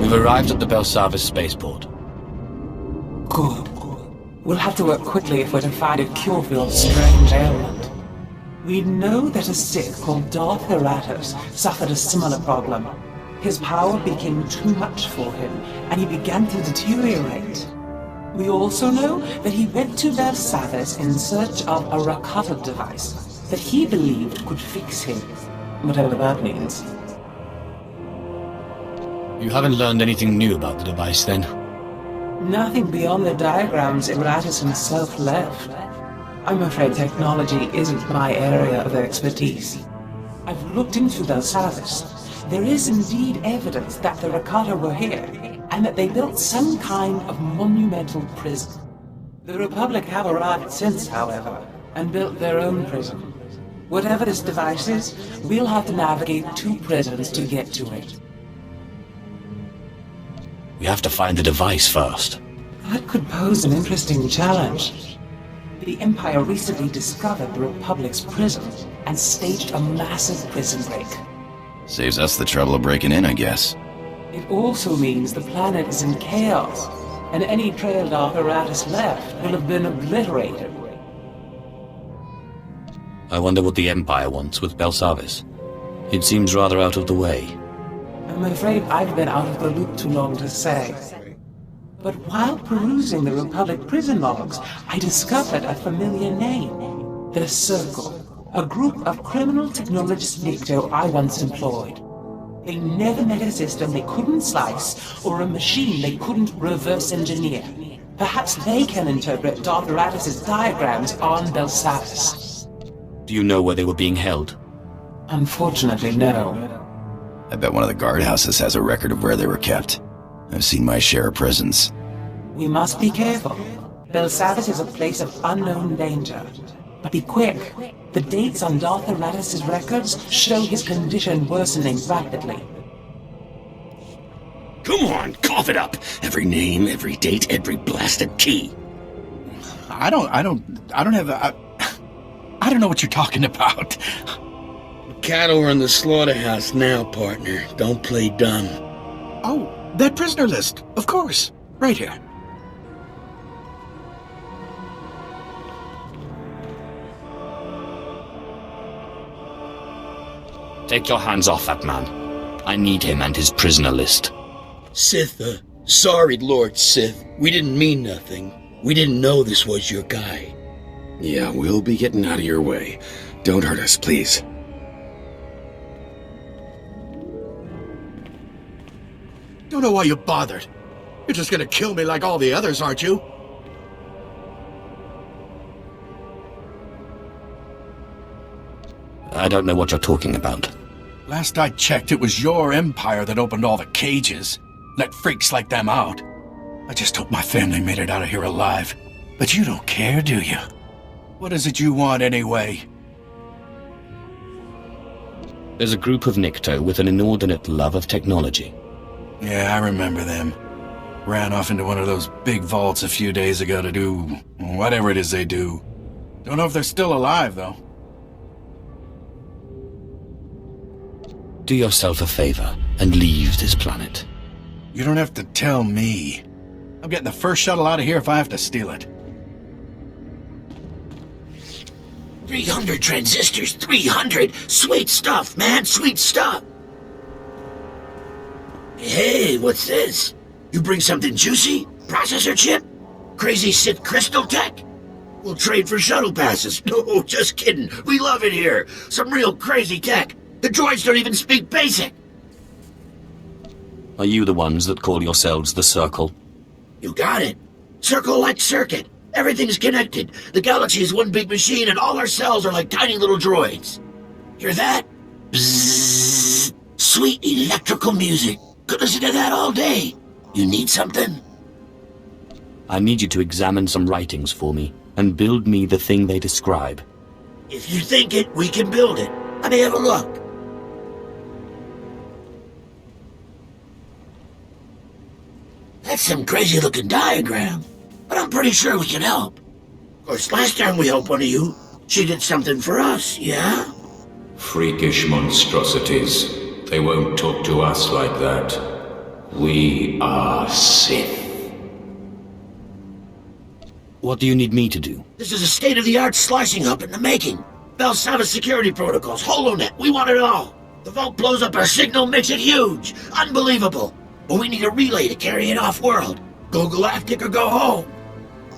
We've arrived at the Belsavis spaceport. Good. We'll have to work quickly if we're to find a cure for your strange ailment. We know that a Sith called Darth Heratus suffered a similar problem. His power became too much for him, and he began to deteriorate. We also know that he went to Belsavis in search of a Rakata device that he believed could fix him, whatever that means. You haven't learned anything new about the device, then? Nothing beyond the diagrams Heratus himself left. I'm afraid technology isn't my area of expertise. I've looked into Belsavis. There is indeed evidence that the Rakata were here, and that they built some kind of monumental prison. The Republic have arrived since, however, and built their own prison. Whatever this device is, we'll have to navigate 2 prisons to get to it. We have to find the device first. That could pose an interesting challenge. The Empire recently discovered the Republic's prison and staged a massive prison break. Saves us the trouble of breaking in, I guess. It also means the planet is in chaos, and any trail Darth Heratus left will have been obliterated. I wonder what the Empire wants with Belsavis. It seems rather out of the way. I'm afraid I've been out of the loop too long to say. But while perusing the Republic prison logs, I discovered a familiar name. The Circle, a group of criminal technologists Nikto I once employed. They never met a system they couldn't slice, or a machine they couldn't reverse engineer. Perhaps they can interpret Darth Heratus' diagrams on Belsavis. Do you know where they were being held? Unfortunately, no. I bet one of the guardhouses has a record of where they were kept. I've seen my share of prisons. We must be careful. Belsavis is a place of unknown danger. But be quick. The dates on Darth Heratus' records show his condition worsening rapidly. Come on, cough it up! Every name, every date, every blasted key. I don't know what you're talking about. Cattle are in the slaughterhouse now, partner. Don't play dumb. Oh, that prisoner list. Of course. Right here. Take your hands off that man. I need him and his prisoner list. Sith, sorry, Lord Sith. We didn't mean nothing. We didn't know this was your guy. Yeah, we'll be getting out of your way. Don't hurt us, please. Don't know why you bothered. You're just gonna kill me like all the others, aren't you? I don't know what you're talking about. Last I checked, it was your empire that opened all the cages. Let freaks like them out. I just hope my family made it out of here alive. But you don't care, do you? What is it you want, anyway? There's a group of Nikto with an inordinate love of technology. Yeah, I remember them. Ran off into one of those big vaults a few days ago to do whatever it is they do. Don't know if they're still alive, though. Do yourself a favor and leave this planet. You don't have to tell me. I'm getting the first shuttle out of here if I have to steal it. 300 transistors, 300! Sweet stuff, man, sweet stuff! Hey, what's this? You bring something juicy? Processor chip? Crazy Sith crystal tech? We'll trade for shuttle passes. No, just kidding. We love it here. Some real crazy tech. The droids don't even speak basic. Are you the ones that call yourselves the Circle? You got it. Circle like circuit. Everything's connected. The galaxy is one big machine and all our cells are like tiny little droids. Hear that? Bzzz. Sweet electrical music. Could listen to that all day. You need something? I need you to examine some writings for me and build me the thing they describe. If you think it, we can build it. Let me have a look. That's some crazy-looking diagram, but I'm pretty sure we can help. Of course, last time we helped one of you, she did something for us, yeah? Freakish monstrosities. They won't talk to us like that. We are Sith. What do you need me to do? This is a state-of-the-art slicing hub in the making. Valsava security protocols, HoloNet, we want it all. The vault blows up our signal, makes it huge. Unbelievable. But we need a relay to carry it off-world. Go galactic or go home.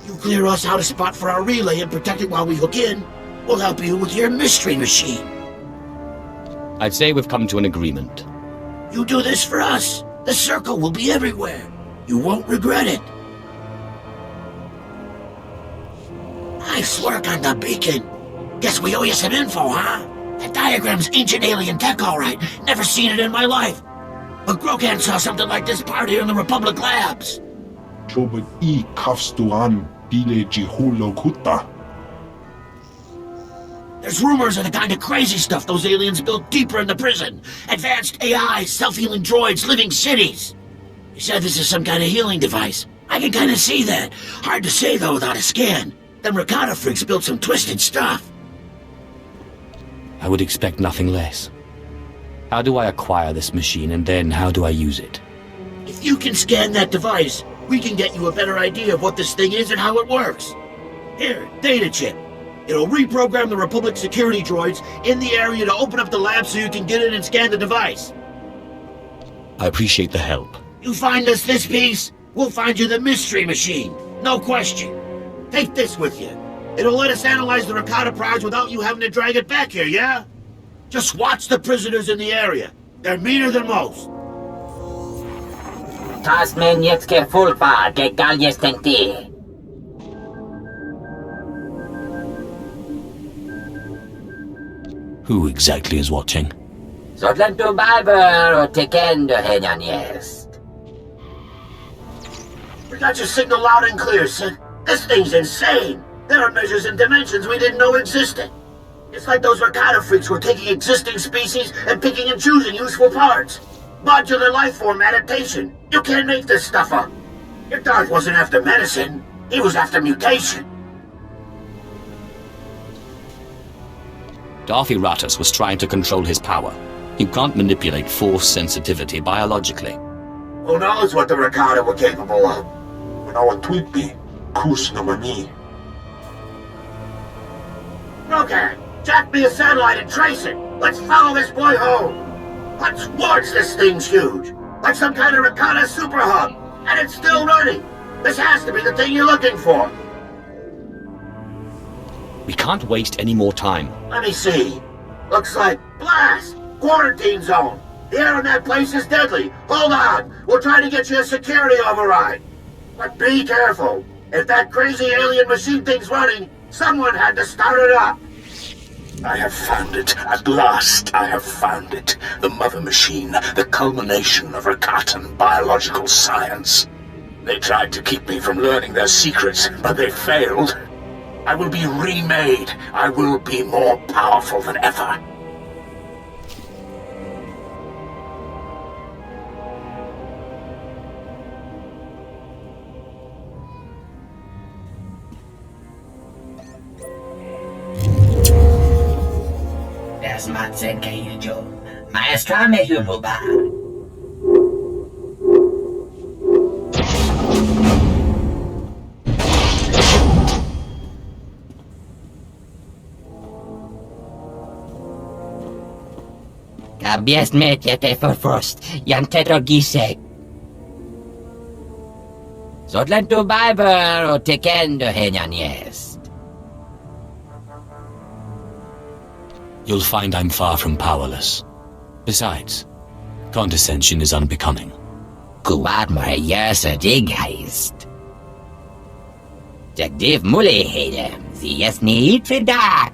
You clear us out a spot for our relay and protect it while we hook in. We'll help you with your mystery machine. I'd say we've come to an agreement. You do this for us. The circle will be everywhere. You won't regret it. Nice work on the beacon. Guess we owe you some info, huh? That diagram's ancient alien tech, all right. Never seen it in my life. But Grokan saw something like this part here in the Republic labs. There's rumors of the kind of crazy stuff those aliens built deeper in the prison. Advanced AI, self-healing droids, living cities. You said this is some kind of healing device. I can kind of see that. Hard to say, though, without a scan. Them Rakata freaks built some twisted stuff. I would expect nothing less. How do I acquire this machine, and then how do I use it? If you can scan that device, we can get you a better idea of what this thing is and how it works. Here, data chip. It'll reprogram the Republic security droids in the area to open up the lab so you can get in and scan the device. I appreciate the help. You find us this piece, we'll find you the mystery machine. No question. Take this with you. It'll let us analyze the Rakata prize without you having to drag it back here, yeah? Just watch the prisoners in the area. They're meaner than most. Who exactly is watching? We got your signal loud and clear, Sid. This thing's insane. There are measures and dimensions we didn't know existed. It's like those Rakata freaks were taking existing species and picking and choosing useful parts. Modular life form adaptation. You can't make this stuff up. Your Darth wasn't after medicine. He was after mutation. Darth Iratus was trying to control his power. You can't manipulate force sensitivity biologically. Who knows what the Rakata were capable of? Okay, jack me a satellite and trace it. Let's follow this boy home. What's worse, this thing's huge. Like some kind of Rakata super hub. And it's still running. This has to be the thing you're looking for. We can't waste any more time. Let me see. Looks like blast. Quarantine zone. The air in that place is deadly. Hold on. We'll try to get you a security override. But be careful. If that crazy alien machine thing's running, someone had to start it up. I have found it. At last, I have found it. The mother machine, the culmination of Rakatan biological science. They tried to keep me from learning their secrets, but they failed. I will be remade. I will be more powerful than ever. Maestra Mehububa. Kabies metjete forfrost, jantetro gisek. Zodlen tu biber o tekendo henjaniest. You'll find I'm far from powerless. Besides, condescension is unbecoming. Kuwad mo yersa digheist. Jagdiv mule hedem, sie es niet verdacht.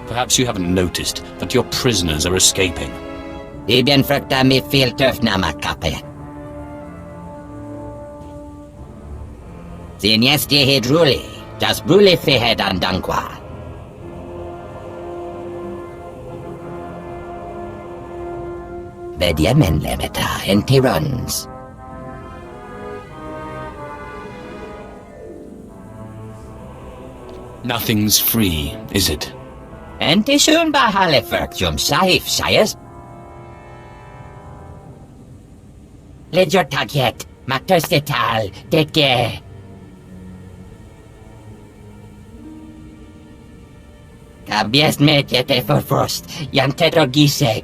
Perhaps you haven't noticed that your prisoners are escaping. Ibn frukta mi filtöf namakape. Sin jesti hedruli, das brule fehed andankwa. Vedjemen lemeta en tirons. Nothing's free, is it? Entisun bahale ferkjum sahif sayas. Ledger taget, makterstetal, detge. Kabies medjete for frost, jantetor gise.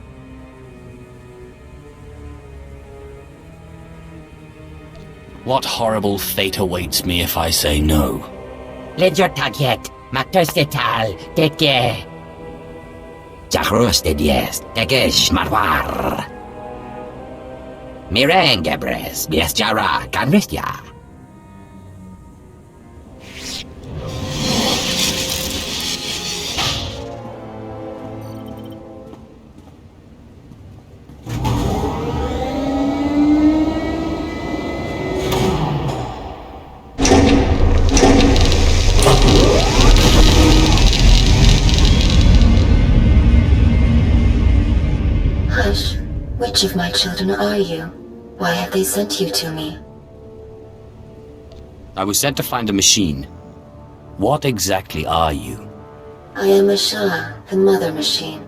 What horrible fate awaits me if I say no? Ledger taget, makterstetal, detge. Jachroste dies, tege schmarwar. Mirengebres, biesjara, canvestia. Hush. Which of my children are you? Why have they sent you to me? I was sent to find a machine. What exactly are you? I am Asha, the mother machine.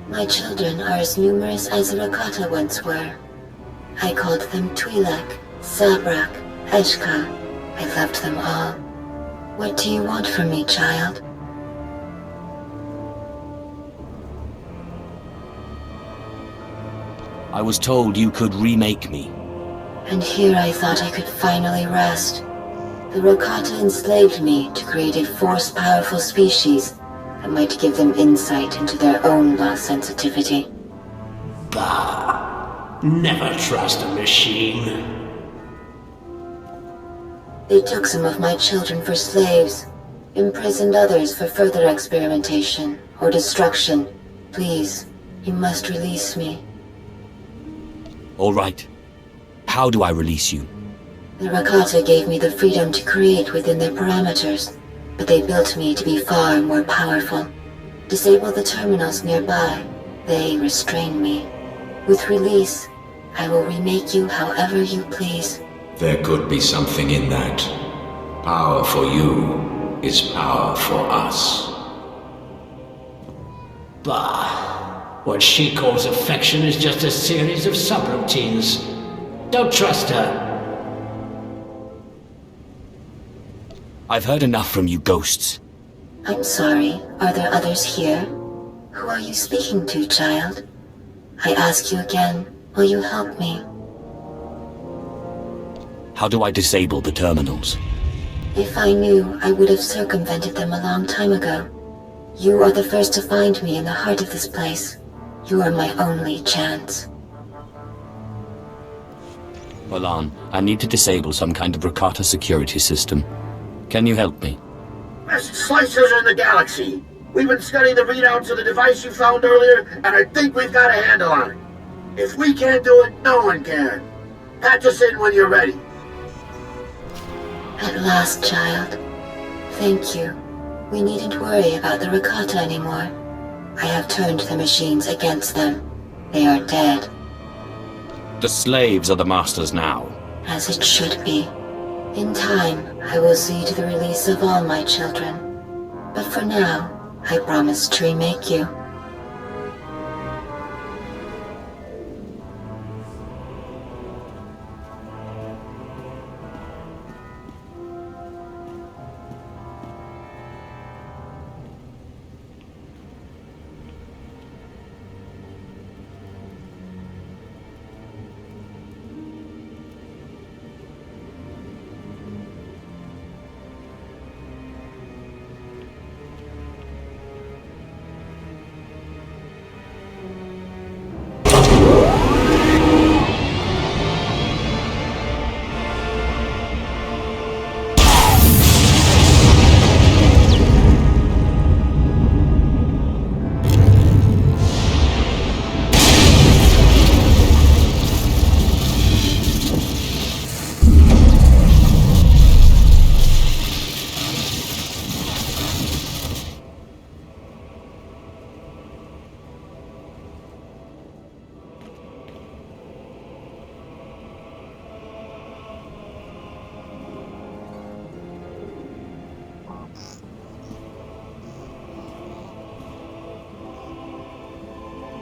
My children are as numerous as the Rakata once were. I called them Twi'lek, Sabrak, Eshka. I loved them all. What do you want from me, child? I was told you could remake me. And here I thought I could finally rest. The Rakata enslaved me to create a force-powerful species that might give them insight into their own lost sensitivity. Bah. Never trust a machine. They took some of my children for slaves, imprisoned others for further experimentation or destruction. Please, you must release me. All right. How do I release you? The Rakata gave me the freedom to create within their parameters, but they built me to be far more powerful. Disable the terminals nearby. They restrain me. With release, I will remake you however you please. There could be something in that. Power for you is power for us. Bah. What she calls affection is just a series of subroutines. Don't trust her. I've heard enough from you ghosts. I'm sorry. Are there others here? Who are you speaking to, child? I ask you again, will you help me? How do I disable the terminals? If I knew, I would have circumvented them a long time ago. You are the first to find me in the heart of this place. You are my only chance. Hold on. I need to disable some kind of Rakata security system. Can you help me? Best slicers in the galaxy. We've been studying the readouts of the device you found earlier, and I think we've got a handle on it. If we can't do it, no one can. Patch us in when you're ready. At last, child. Thank you. We needn't worry about the Rakata anymore. I have turned the machines against them. They are dead. The slaves are the masters now. As it should be. In time, I will see to the release of all my children. But for now, I promise to remake you.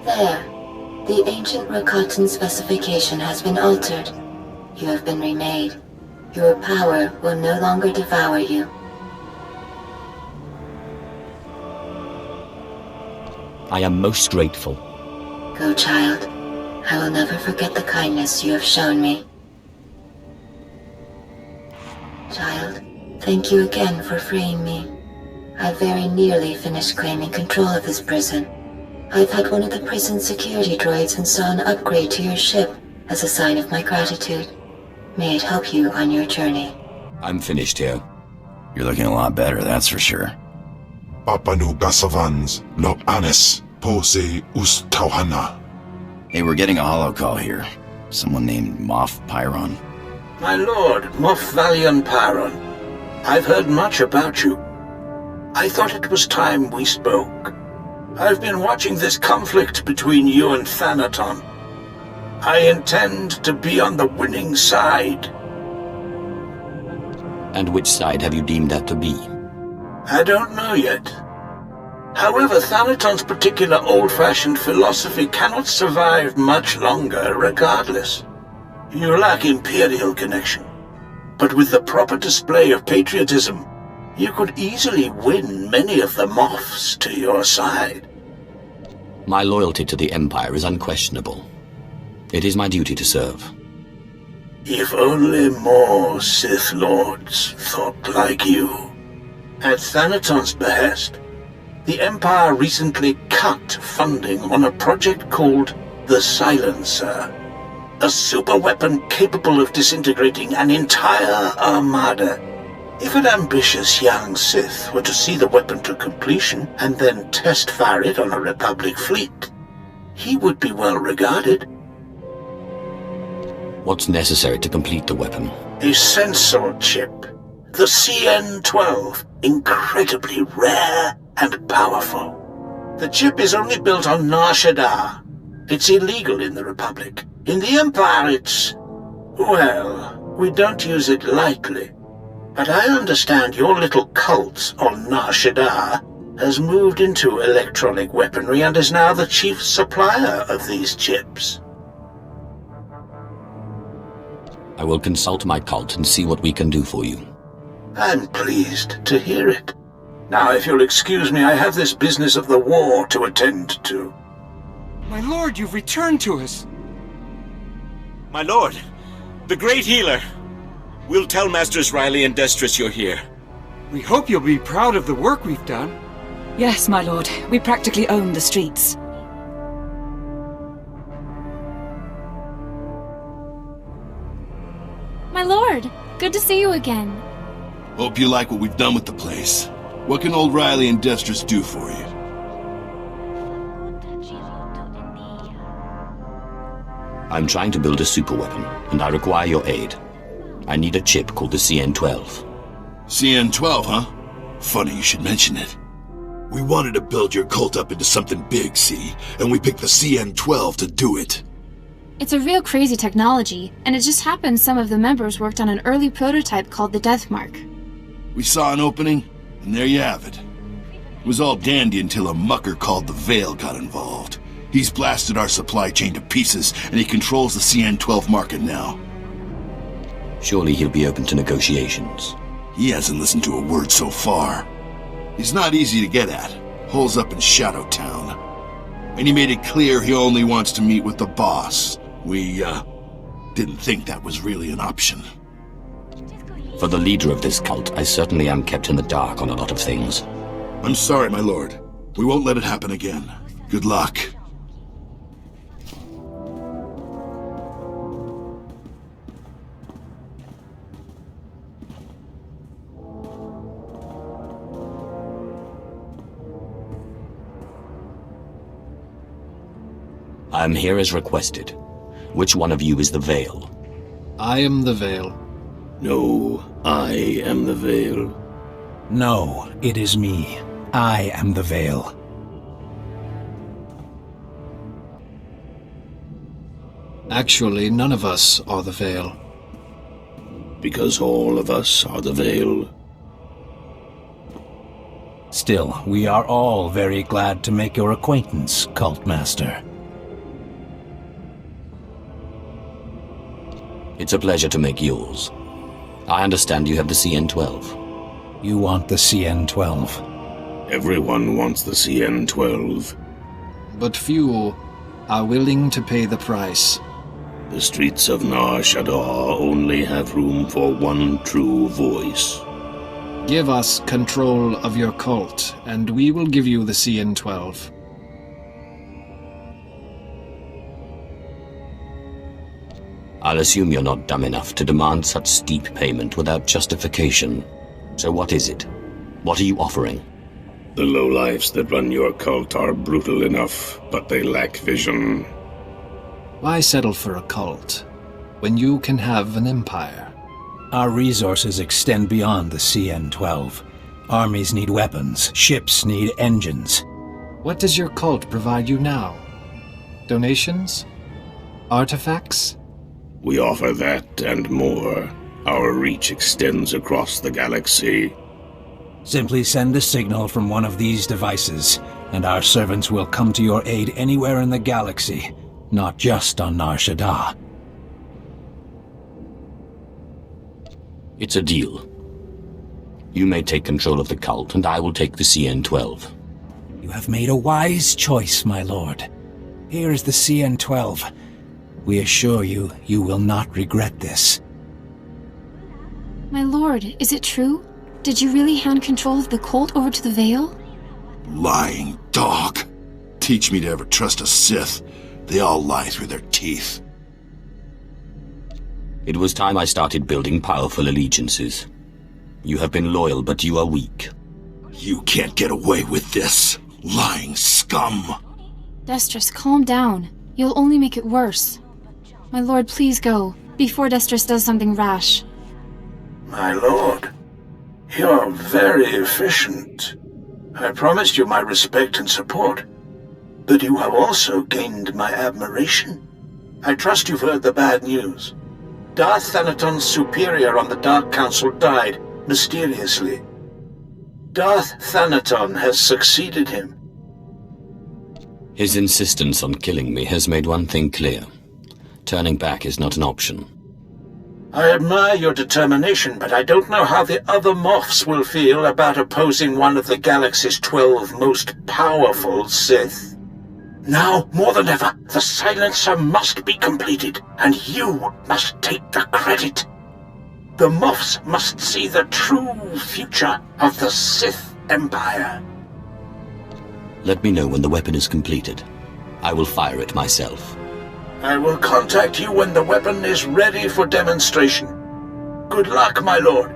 There. The ancient Rakatan specification has been altered. You have been remade. Your power will no longer devour you. I am most grateful. Go, child. I will never forget the kindness you have shown me. Child, thank you again for freeing me. I very nearly finished claiming control of this prison. I've had one of the prison security droids install an upgrade to your ship as a sign of my gratitude. May it help you on your journey. I'm finished here. You're looking a lot better, that's for sure. Papanu Gasavans, Lop Anis, Pose Ustauhana. Hey, we're getting a holo call here. Someone named Moff Pyron. My lord, Moff Valion Pyron, I've heard much about you. I thought it was time we spoke. I've been watching this conflict between you and Thanaton. I intend to be on the winning side. And which side have you deemed that to be? I don't know yet. However, Thanaton's particular old-fashioned philosophy cannot survive much longer regardless. You lack Imperial connection. But with the proper display of patriotism, you could easily win many of the Moffs to your side. My loyalty to the Empire is unquestionable. It is my duty to serve. If only more Sith Lords thought like you. At Thanaton's behest, the Empire recently cut funding on a project called the Silencer. A superweapon capable of disintegrating an entire armada. If an ambitious young Sith were to see the weapon to completion and then test fire it on a Republic fleet, he would be well regarded. What's necessary to complete the weapon? A sensor chip. The CN-12. Incredibly rare and powerful. The chip is only built on Nar Shaddaa. It's illegal in the Republic. In the Empire, it's... well, we don't use it lightly. But I understand your little cult on Nar Shaddaa has moved into electronic weaponry and is now the chief supplier of these chips. I will consult my cult and see what we can do for you. I'm pleased to hear it. Now, if you'll excuse me, I have this business of the war to attend to. My lord, you've returned to us. My lord, the Great Healer. We'll tell Masters Riley and Destris you're here. We hope you'll be proud of the work we've done. Yes, my lord. We practically own the streets. My lord, good to see you again. Hope you like what we've done with the place. What can old Riley and Destris do for you? I'm trying to build a superweapon, and I require your aid. I need a chip called the CN-12. CN-12, huh? Funny you should mention it. We wanted to build your cult up into something big, see? And we picked the CN-12 to do it. It's a real crazy technology, and it just happens some of the members worked on an early prototype called the Deathmark. We saw an opening, and there you have it. It was all dandy until a mucker called the Veil got involved. He's blasted our supply chain to pieces, and he controls the CN-12 market now. Surely he'll be open to negotiations. He hasn't listened to a word so far. He's not easy to get at. Holes up in Shadowtown. And he made it clear he only wants to meet with the boss. We, didn't think that was really an option. For the leader of this cult, I certainly am kept in the dark on a lot of things. I'm sorry, my lord. We won't let it happen again. Good luck. I'm here as requested. Which one of you is the Veil? I am the Veil. No, I am the Veil. No, it is me. I am the Veil. Actually, none of us are the Veil. Because all of us are the Veil. Still, we are all very glad to make your acquaintance, Cult Master. It's a pleasure to make yours. I understand you have the CN-12. You want the CN-12? Everyone wants the CN-12. But few are willing to pay the price. The streets of Nar Shaddaa only have room for one true voice. Give us control of your cult, and we will give you the CN-12. I'll assume you're not dumb enough to demand such steep payment without justification. So what is it? What are you offering? The lowlifes that run your cult are brutal enough, but they lack vision. Why settle for a cult when you can have an empire? Our resources extend beyond the CN-12. Armies need weapons, ships need engines. What does your cult provide you now? Donations? Artifacts? We offer that and more. Our reach extends across the galaxy. Simply send a signal from one of these devices, and our servants will come to your aid anywhere in the galaxy, not just on Nar Shaddaa. It's a deal. You may take control of the cult, and I will take the CN-12. You have made a wise choice, my lord. Here is the CN-12. We assure you, you will not regret this. My lord, is it true? Did you really hand control of the cult over to the Veil? Lying dog. Teach me to ever trust a Sith. They all lie through their teeth. It was time I started building powerful allegiances. You have been loyal, but you are weak. You can't get away with this, lying scum. Destris, calm down. You'll only make it worse. My lord, please go, before Destris does something rash. My lord, you're very efficient. I promised you my respect and support, but you have also gained my admiration. I trust you've heard the bad news. Darth Thanaton's superior on the Dark Council died, mysteriously. Darth Thanaton has succeeded him. His insistence on killing me has made one thing clear. Turning back is not an option. I admire your determination, but I don't know how the other Moffs will feel about opposing one of the galaxy's 12 most powerful Sith. Now, more than ever, the silencer must be completed, and you must take the credit. The Moffs must see the true future of the Sith Empire. Let me know when the weapon is completed. I will fire it myself. I will contact you when the weapon is ready for demonstration. Good luck, my lord.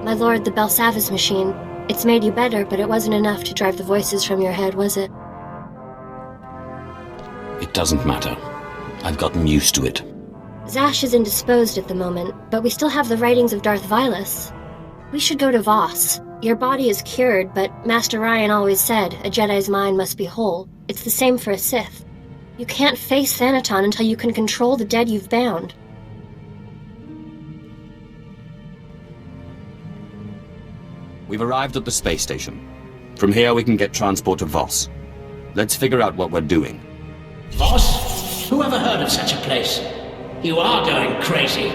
My lord, the Belsavis machine. It's made you better, but it wasn't enough to drive the voices from your head, was it? It doesn't matter. I've gotten used to it. Zash is indisposed at the moment, but we still have the writings of Darth Vilus. We should go to Voss. Your body is cured, but Master Ryan always said a Jedi's mind must be whole. It's the same for a Sith. You can't face Thanaton until you can control the dead you've bound. We've arrived at the space station. From here we can get transport to Voss. Let's figure out what we're doing. Voss? Who ever heard of such a place? You are going crazy.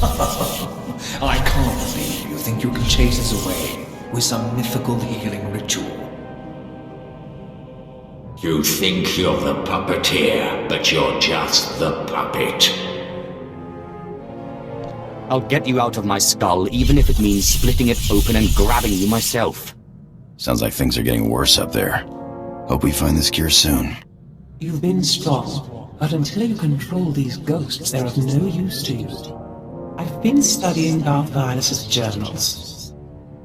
I can't believe you think you can chase us away with some mythical healing ritual. You think you're the puppeteer, but you're just the puppet. I'll get you out of my skull, even if it means splitting it open and grabbing you myself. Sounds like things are getting worse up there. Hope we find this cure soon. You've been strong, but until you control these ghosts, they're of no use to you. I've been studying Darth Vilus's journals.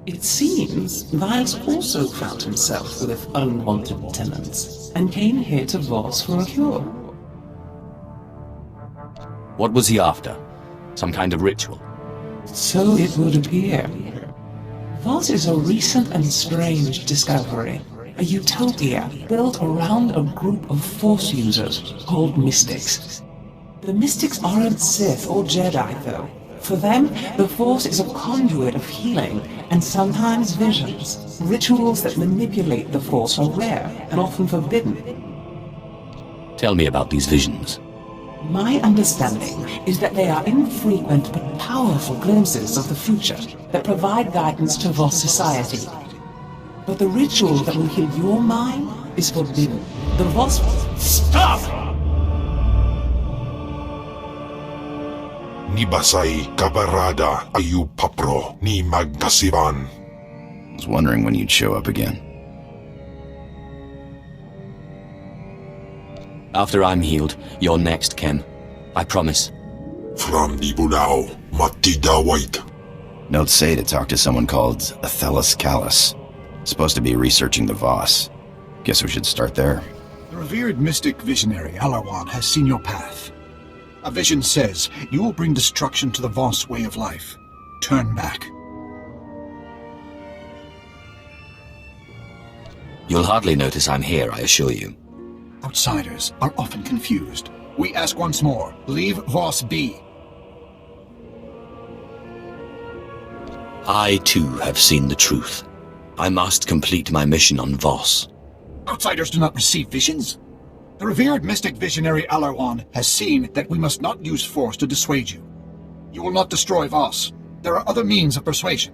It seems Vilus also found himself with unwanted tenants, and came here to Voss for a cure. What was he after? Some kind of ritual? So it would appear. Voss is a recent and strange discovery. A utopia built around a group of Force users called Mystics. The Mystics aren't Sith or Jedi, though. For them, the Force is a conduit of healing and sometimes visions. Rituals that manipulate the Force are rare and often forbidden. Tell me about these visions. My understanding is that they are infrequent but powerful glimpses of the future that provide guidance to Voss society. But the ritual that will heal your mind is forbidden. The Voss... Stop! Nibasay kabarada ayu papro ni magkasiban. I was wondering when you'd show up again. After I'm healed, you're next, Ken. I promise. From the Bulao, Matida White. Notes say to talk to someone called Athelis Callus. Supposed to be researching the Voss. Guess we should start there. The revered mystic visionary Alarwan has seen your path. A vision says you will bring destruction to the Voss way of life. Turn back. You'll hardly notice I'm here, I assure you. Outsiders are often confused. We ask once more, leave Voss be. I, too, have seen the truth. I must complete my mission on Voss. Outsiders do not receive visions. The revered mystic visionary Alarwan has seen that we must not use force to dissuade you. You will not destroy Voss. There are other means of persuasion.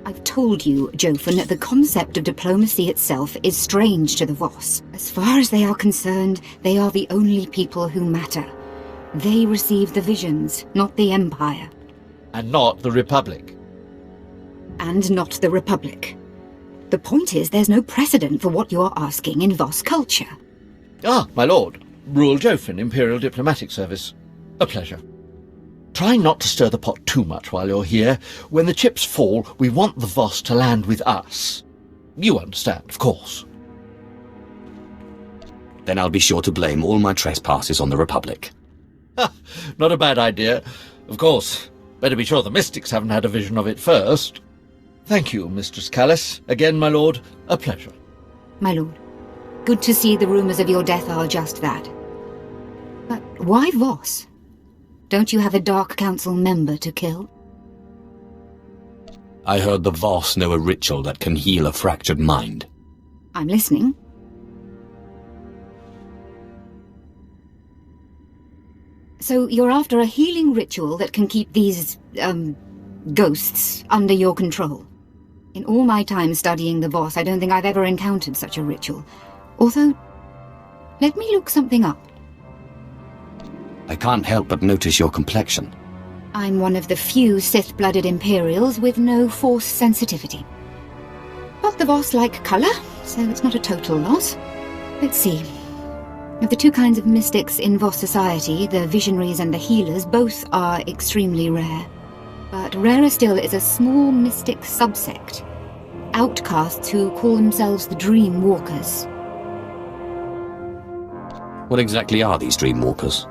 I've told you, Jofin, that the concept of diplomacy itself is strange to the Voss. As far as they are concerned, they are the only people who matter. They receive the visions, not the Empire. And not the Republic. And not the Republic. The point is, there's no precedent for what you're asking in Voss culture. Ah, my lord. Rural Jofin, Imperial Diplomatic Service. A pleasure. Try not to stir the pot too much while you're here. When the chips fall, we want the Voss to land with us. You understand, of course. Then I'll be sure to blame all my trespasses on the Republic. Ha! Not a bad idea. Of course. Better be sure the mystics haven't had a vision of it first. Thank you, Mistress Callus. Again, my lord, a pleasure. My lord, good to see the rumours of your death are just that. But why Voss? Don't you have a Dark Council member to kill? I heard the Voss know a ritual that can heal a fractured mind. I'm listening. So you're after a healing ritual that can keep these, ghosts under your control. In all my time studying the Voss, I don't think I've ever encountered such a ritual. Although, let me look something up. I can't help but notice your complexion. I'm one of the few Sith-blooded Imperials with no Force sensitivity. But the Voss like colour, so it's not a total loss. Let's see. Of the two kinds of mystics in Voss society, the visionaries and the healers, both are extremely rare. But rarer still is a small mystic subsect. Outcasts who call themselves the Dream Walkers. What exactly are these Dream Walkers?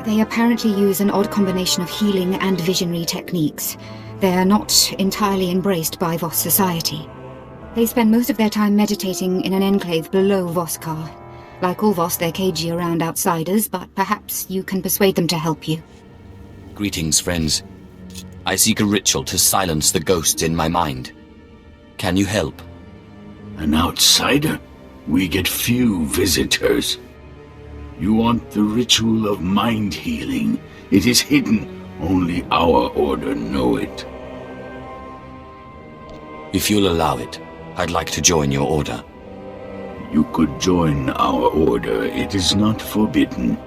They apparently use an odd combination of healing and visionary techniques. They are not entirely embraced by Voss society. They spend most of their time meditating in an enclave below Voskar. Like all Voss, they're cagey around outsiders, but perhaps you can persuade them to help you. Greetings, friends. I seek a ritual to silence the ghosts in my mind. Can you help? An outsider? We get few visitors. You want the ritual of mind healing. It is hidden. Only our order know it. If you'll allow it, I'd like to join your order. You could join our order. It is not forbidden.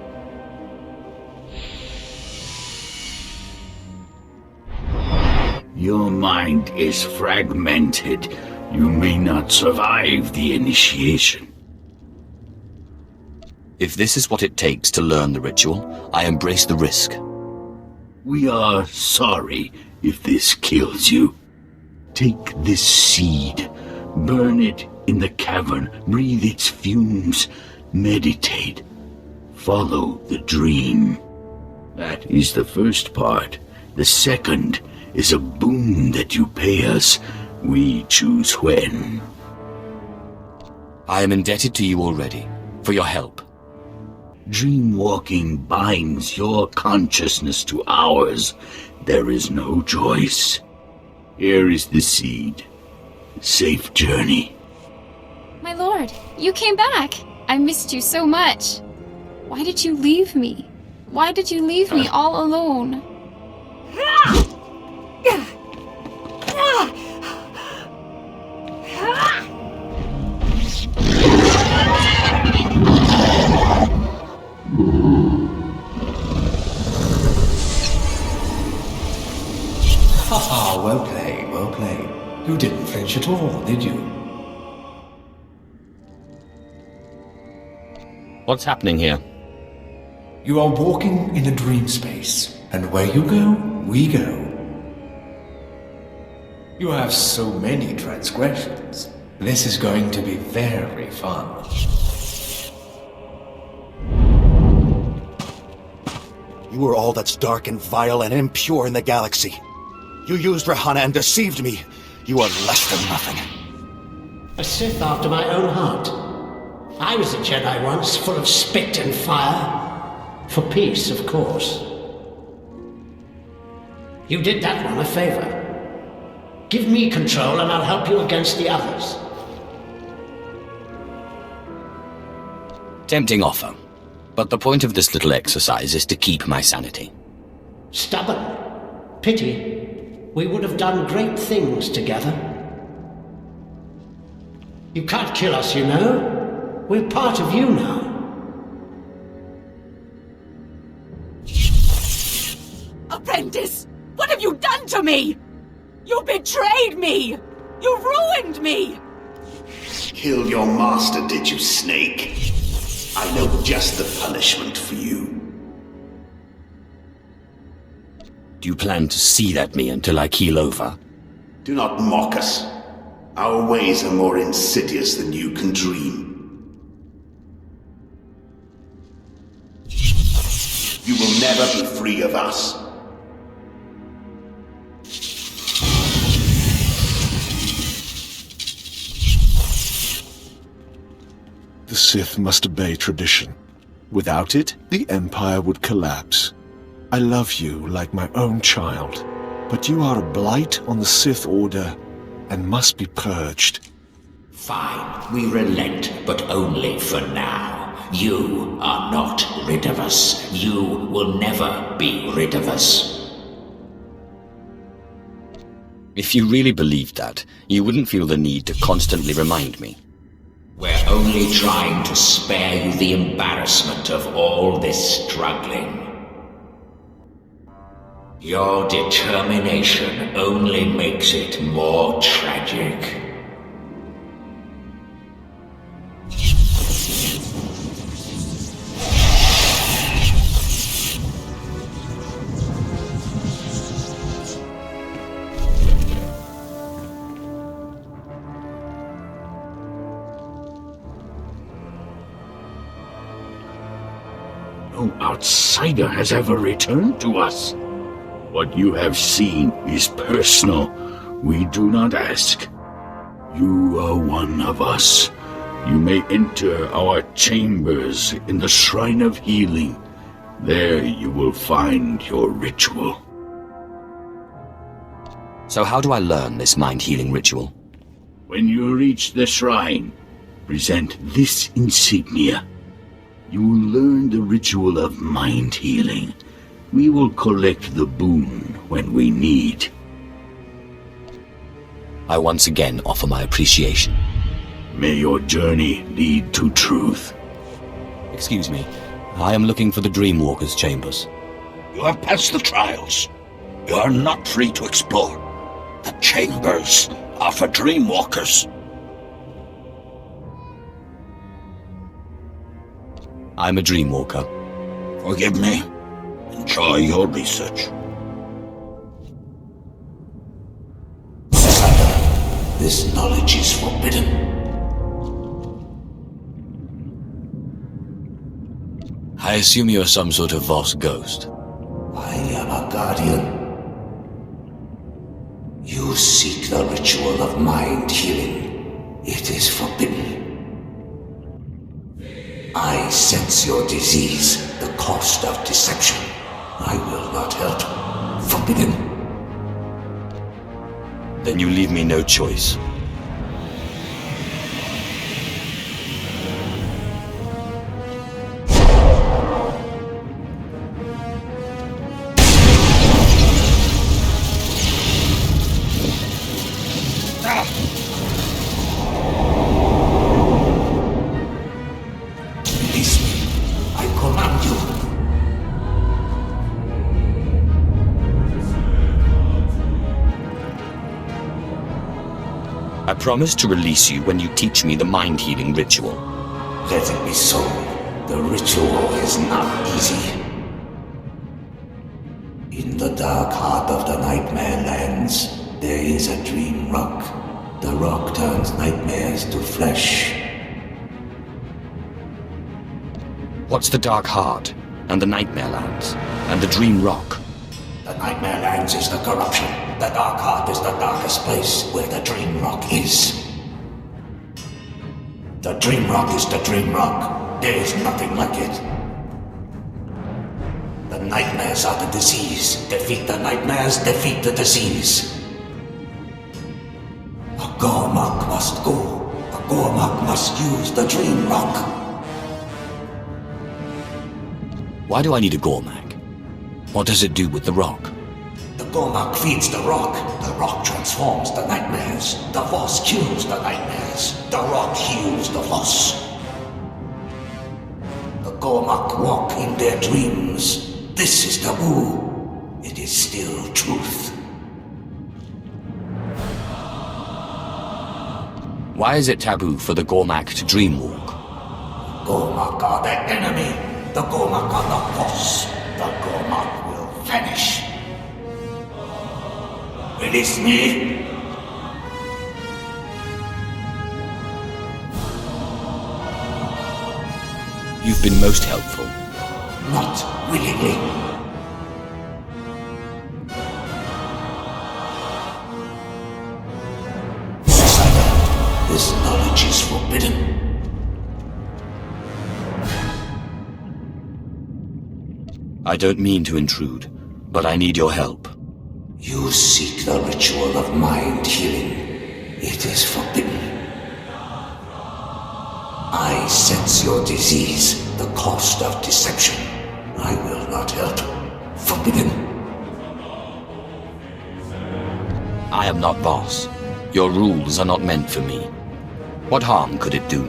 Your mind is fragmented. You may not survive the initiation. If this is what it takes to learn the ritual, I embrace the risk. We are sorry if this kills you. Take this seed, burn it in the cavern, breathe its fumes, meditate, follow the dream. That is the first part. The second is a boon that you pay us. We choose when. I am indebted to you already, for your help. Dreamwalking binds your consciousness to ours. There is no choice. Here is the seed. Safe journey. My lord, you came back! I missed you so much. Why did you leave me? Why did you leave me all alone? Haha, well played, well played. You didn't flinch at all, did you? What's happening here? You are walking in a dream space, and where you go, we go. You have so many transgressions. This is going to be very fun. You are all that's dark and vile and impure in the galaxy. You used Rahana and deceived me. You are less than nothing. A Sith after my own heart. I was a Jedi once, full of spit and fire. For peace, of course. You did that one a favor. Give me control and I'll help you against the others. Tempting offer. But the point of this little exercise is to keep my sanity. Stubborn. Pity. We would have done great things together. You can't kill us, you know. We're part of you now. Apprentice! What have you done to me? You betrayed me! You ruined me! Killed your master, did you, Snake? I know just the punishment for you. Do you plan to seethe at me until I keel over? Do not mock us. Our ways are more insidious than you can dream. You will never be free of us. The Sith must obey tradition. Without it, the Empire would collapse. I love you like my own child, but you are a blight on the Sith Order and must be purged. Fine, we relent, but only for now. You are not rid of us. You will never be rid of us. If you really believed that, you wouldn't feel the need to constantly remind me. We're only trying to spare you the embarrassment of all this struggling. Your determination only makes it more tragic. No outsider has ever returned to us. What you have seen is personal. We do not ask. You are one of us. You may enter our chambers in the Shrine of Healing. There you will find your ritual. So how do I learn this mind-healing ritual? When you reach the shrine, present this insignia. You will learn the ritual of mind healing. We will collect the boon when we need. I once again offer my appreciation. May your journey lead to truth. Excuse me, I am looking for the Dreamwalker's chambers. You have passed the trials. You are not free to explore. The chambers are for Dreamwalkers. I'm a Dreamwalker. Forgive me. Enjoy your research. This knowledge is forbidden. I assume you're some sort of Voss ghost. I am a guardian. You seek the ritual of mind healing. It is forbidden. I sense your disease, the cost of deception. I will not help. Forbidden. Then you leave me no choice. Release me. I command you. I promise to release you when you teach me the mind-healing ritual. Let it be so. The ritual is not easy. In the dark heart of the Nightmare Lands, there is a dream rock. The rock turns nightmares to flesh. What's the Dark Heart, and the Nightmare Lands, and the Dream Rock? The Nightmare Lands is the corruption. The Dark Heart is the darkest place where the Dream Rock is. The Dream Rock is the Dream Rock. There is nothing like it. The nightmares are the disease. Defeat the nightmares, defeat the disease. A Gormak must go. A Gormak must use the Dream Rock. Why do I need a Gormak? What does it do with the rock? The Gormak feeds the rock. The rock transforms the nightmares. The Voss kills the nightmares. The rock heals the Voss. The Gormak walk in their dreams. This is taboo. It is still truth. Why is it taboo for the Gormak to dreamwalk? Gormak are the enemy. The Gormak are the Voss. The Gormak will vanish. Release me! You've been most helpful. Not willingly. This knowledge is forbidden. I don't mean to intrude, but I need your help. You seek the ritual of mind healing. It is forbidden. I sense your disease, the cost of deception. I will not help. Forbidden. I am not boss. Your rules are not meant for me. What harm could it do?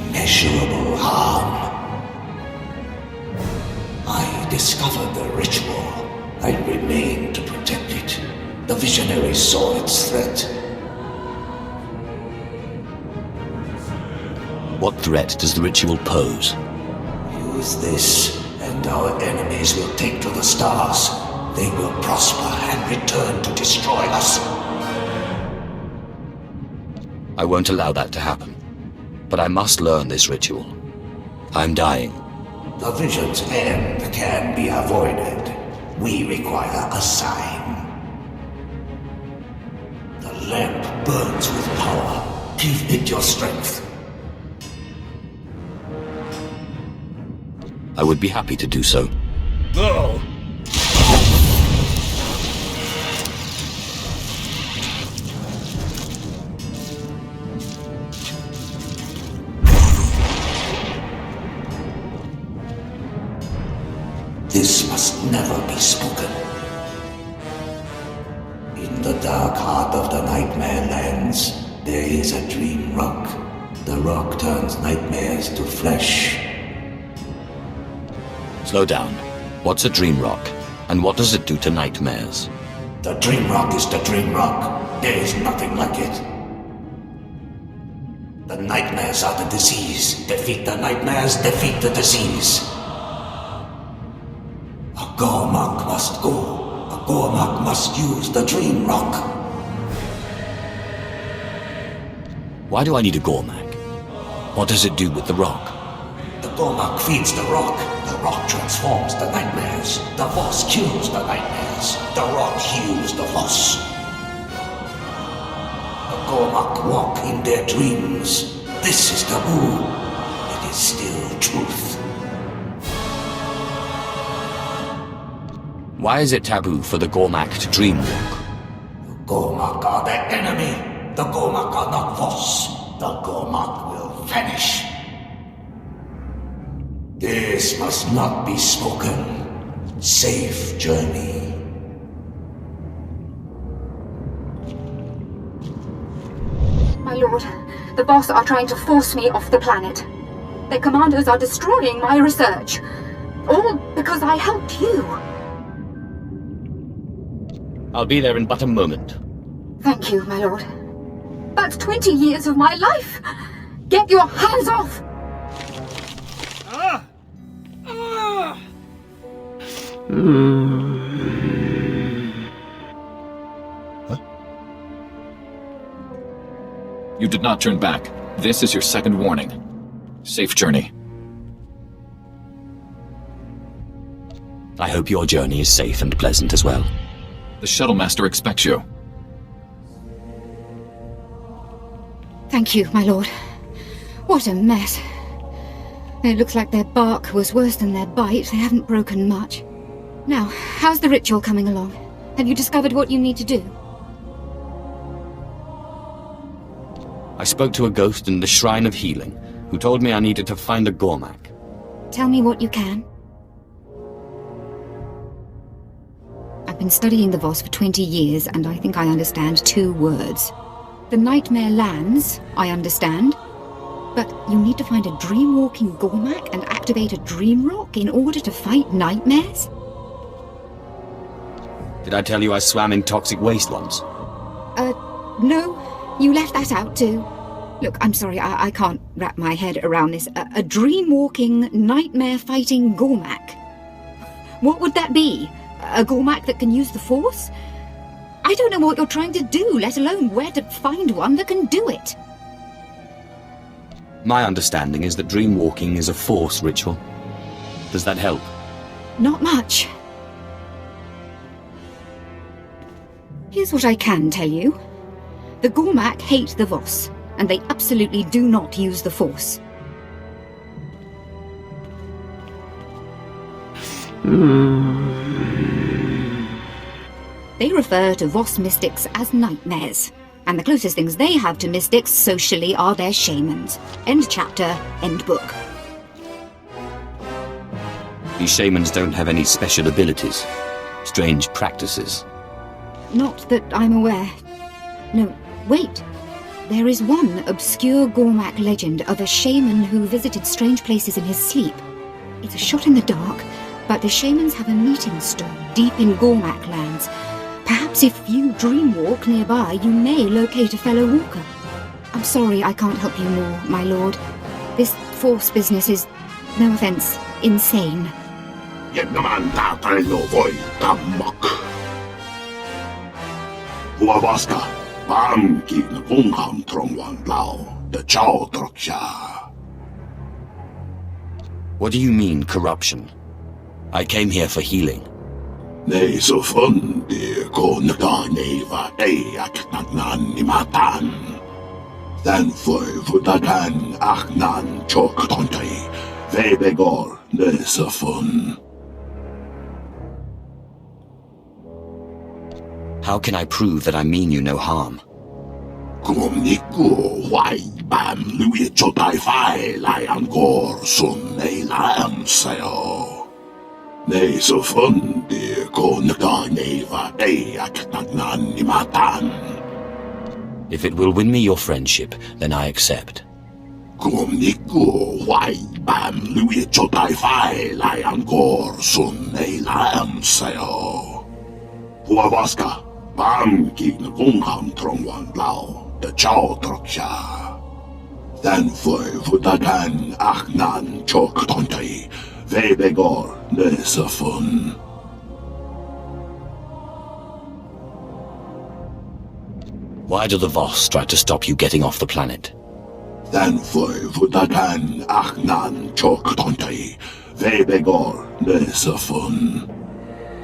Immeasurable harm. I discovered the ritual. I remained to protect it. The visionary saw its threat. What threat does the ritual pose? Use this, and our enemies will take to the stars. They will prosper and return to destroy us. I won't allow that to happen. But I must learn this ritual. I'm dying. The vision's end can be avoided. We require a sign. The lamp burns with power. Give it your strength. I would be happy to do so. No! This must never be spoken. In the dark heart of the Nightmare Lands, there is a dream rock. The rock turns nightmares to flesh. Slow down. What's a dream rock? And what does it do to nightmares? The dream rock is the dream rock. There is nothing like it. The nightmares are the disease. Defeat the nightmares, defeat the disease. A Gormak must go. A Gormak must use the dream rock. Why do I need a Gormak? What does it do with the rock? The Gormak feeds the rock. The rock transforms the nightmares. The Voss kills the nightmares. The rock heals the Voss. The Gormak walk in their dreams. this is taboo. It is still truth. Why is it taboo for the Gormak to dreamwalk? Gormak are the enemy. The Gormak are not Voss. The Gormak will vanish. This must not be spoken. Safe journey. My lord, the Voss are trying to force me off the planet. Their commanders are destroying my research. All because I helped you. I'll be there in but a moment. Thank you, my lord. That's 20 years of my life! Get your hands off! You did not turn back. This is your second warning. Safe journey. I hope your journey is safe and pleasant as well. The shuttle master expects you. Thank you, my lord. What a mess. It looks like their bark was worse than their bite. They haven't broken much. Now, how's the ritual coming along? Have you discovered what you need to do? I spoke to a ghost in the Shrine of Healing, who told me I needed to find a Gormak. Tell me what you can. I've been studying the Voss for 20 years, and I think I understand 2 words. The Nightmare lands, I understand. But you need to find a dream-walking Gormak and activate a dream rock in order to fight nightmares? Did I tell you I swam in toxic waste once? No. You left that out too. Look, I'm sorry, I can't wrap my head around this. A dream-walking, nightmare-fighting Gormak. What would that be? A Gormak that can use the Force? I don't know what you're trying to do, let alone where to find one that can do it. My understanding is that dream-walking is a Force ritual. Does that help? Not much. Here's what I can tell you. The Gormak hate the Voss, and they absolutely do not use the Force. They refer to Voss mystics as nightmares, and the closest things they have to mystics socially are their shamans. End chapter, end book. These shamans don't have any special abilities, strange practices. Not that I'm aware. No, wait. There is one obscure Gormak legend of a shaman who visited strange places in his sleep. It's a shot in the dark, but the shamans have a meeting stone deep in Gormak lands. Perhaps if you dreamwalk nearby, you may locate a fellow walker. I'm sorry I can't help you more, my lord. This Force business is, no offense, insane. What do you mean, corruption? I came here for healing. Nee så fundi konta neva eak nan nimatan. Dan foi futakan aknan chok tontai. Vebegor ne så fun. How can I prove that I mean you no harm? Kumniku wai bam lui chotai fai lai angor sun nei lam sayo. Nee så fundi konta neva eak nan nimatan. If it will win me your friendship, then I accept. Kumniku wai bam lui chotai fai lai angor sun nei lam sayo. Huavaska bam kin kungham trongwan lao de chao troksha. Dan foi futakan aknan chok tontai. Vebegor nesafun. Why do the Voss try to stop you getting off the planet? Dan foi futakan aknan chok tontai. Vebegor nesafun.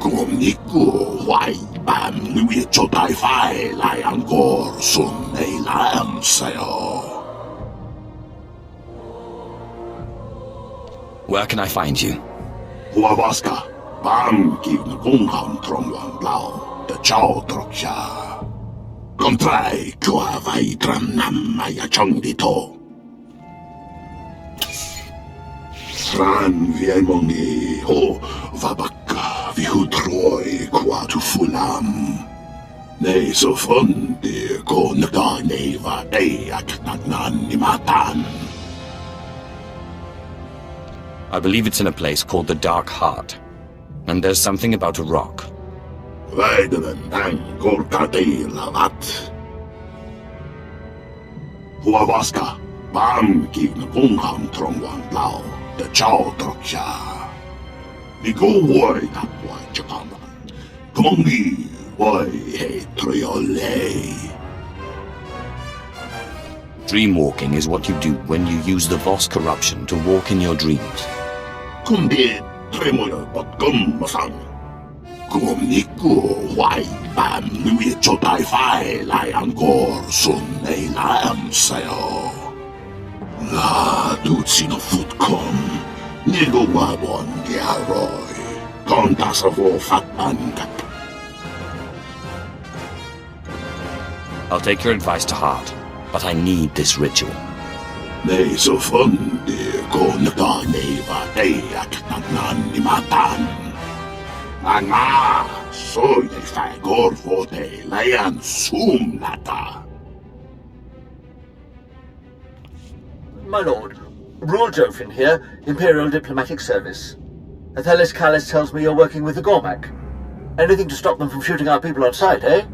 Kumniku wai bam lui chotai fai lai angor sun nei lam sayo. Where can I find you? Huavaska, Bam Giv Ngungham Trongwan Lao, the Chow Troksha. Contrai Kua Vaidram Namaya Chongdito. Fran Viemongi Ho Vabaka Vihutroi Quatu Fulam. Ne so fundi ko naga neva deyak nagnanimatan. I believe it's in a place called the Dark Heart. And there's something about a rock. Vaidren dang gorkadei lavat. Huavaska, Bam Giv Ngungham Trongwan Lao, the Chow Troksha. Nigo Woi Tapwai Chakaman. Komongi. Dreamwalking is what you do when you use the Voss corruption to walk in your dreams. Kumbi tremoyo potgummasang. Kumniku wai bam nui chotai fai lai angkor sun nei lam sayo. La dutsino futkom. Nigo wabon diaroi. Kontasavo fatman kat. I'll take your advice to heart, but I need this ritual. Ne so fundi ko naga neva deyak nagnanimatan. Anga so ye fai gor vote layan sum nata. My lord, Rule Jofin here, Imperial Diplomatic Service. Athelis Callis tells me you're working with the Gormak. Anything to stop them from shooting our people on sight, eh?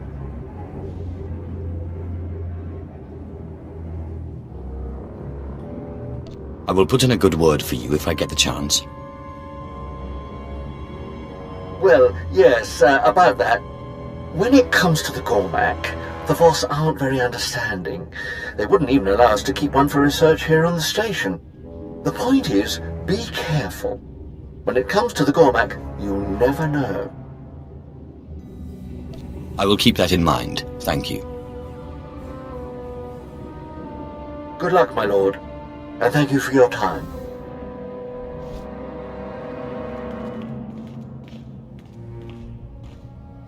I will put in a good word for you if I get the chance. Well, yes, about that. When it comes to the Gormak, the Voss aren't very understanding. They wouldn't even allow us to keep one for research here on the station. The point is, be careful. When it comes to the Gormak, you never know. I will keep that in mind, thank you. Good luck, my lord. And thank you for your time.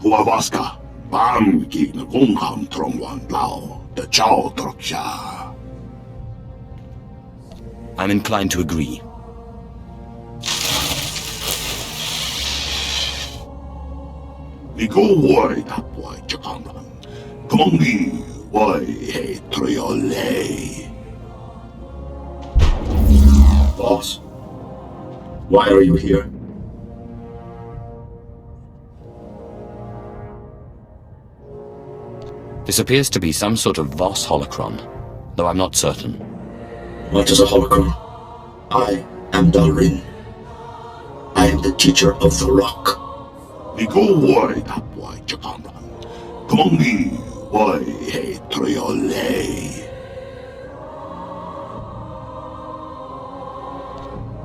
Huavaska, Bam Giv Ngungham Trongwan Lao, the Chow Troksha. I'm inclined to agree. Nigo Woi Tapwai Chakaman. Komongi Woi He Triole. Boss, why are you here? This appears to be some sort of Voss holocron, though I'm not certain. What is a holocron? I am Dalrin. I am the teacher of the rock. Nigo Woi Tapwai Chakaman. Komongi Woi He Triole.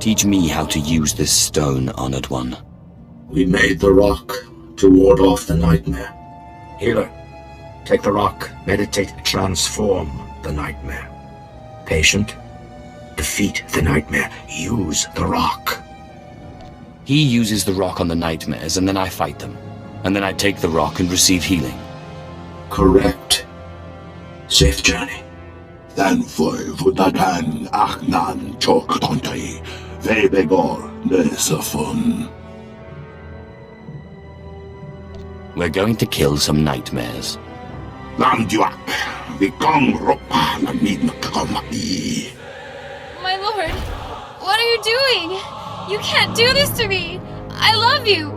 Teach me how to use this stone, Honored One. We made the rock to ward off the nightmare. Healer, take the rock, meditate, transform the nightmare. Patient, defeat the nightmare, use the rock. He uses the rock on the nightmares, and then I fight them. And then I take the rock and receive healing. Correct. Safe journey. Then for Vudagan Achnan Chok Tontai. Vebegor Nesafun. We're going to kill some nightmares. Namduak, Vikong Ropa Namid. My lord, what are you doing? You can't do this to me! I love you!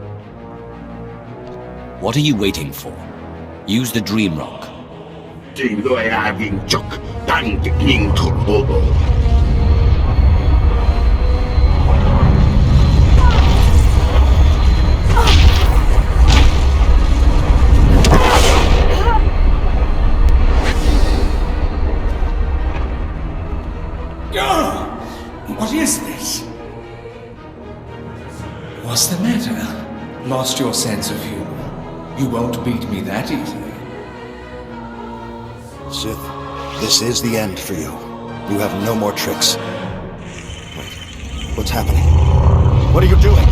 What are you waiting for? Use the Dream Rock. What is this? What's the matter? Lost your sense of humor? You won't beat me that easily. Sith, this is the end for you. You have no more tricks. Wait, What's happening? What are you doing?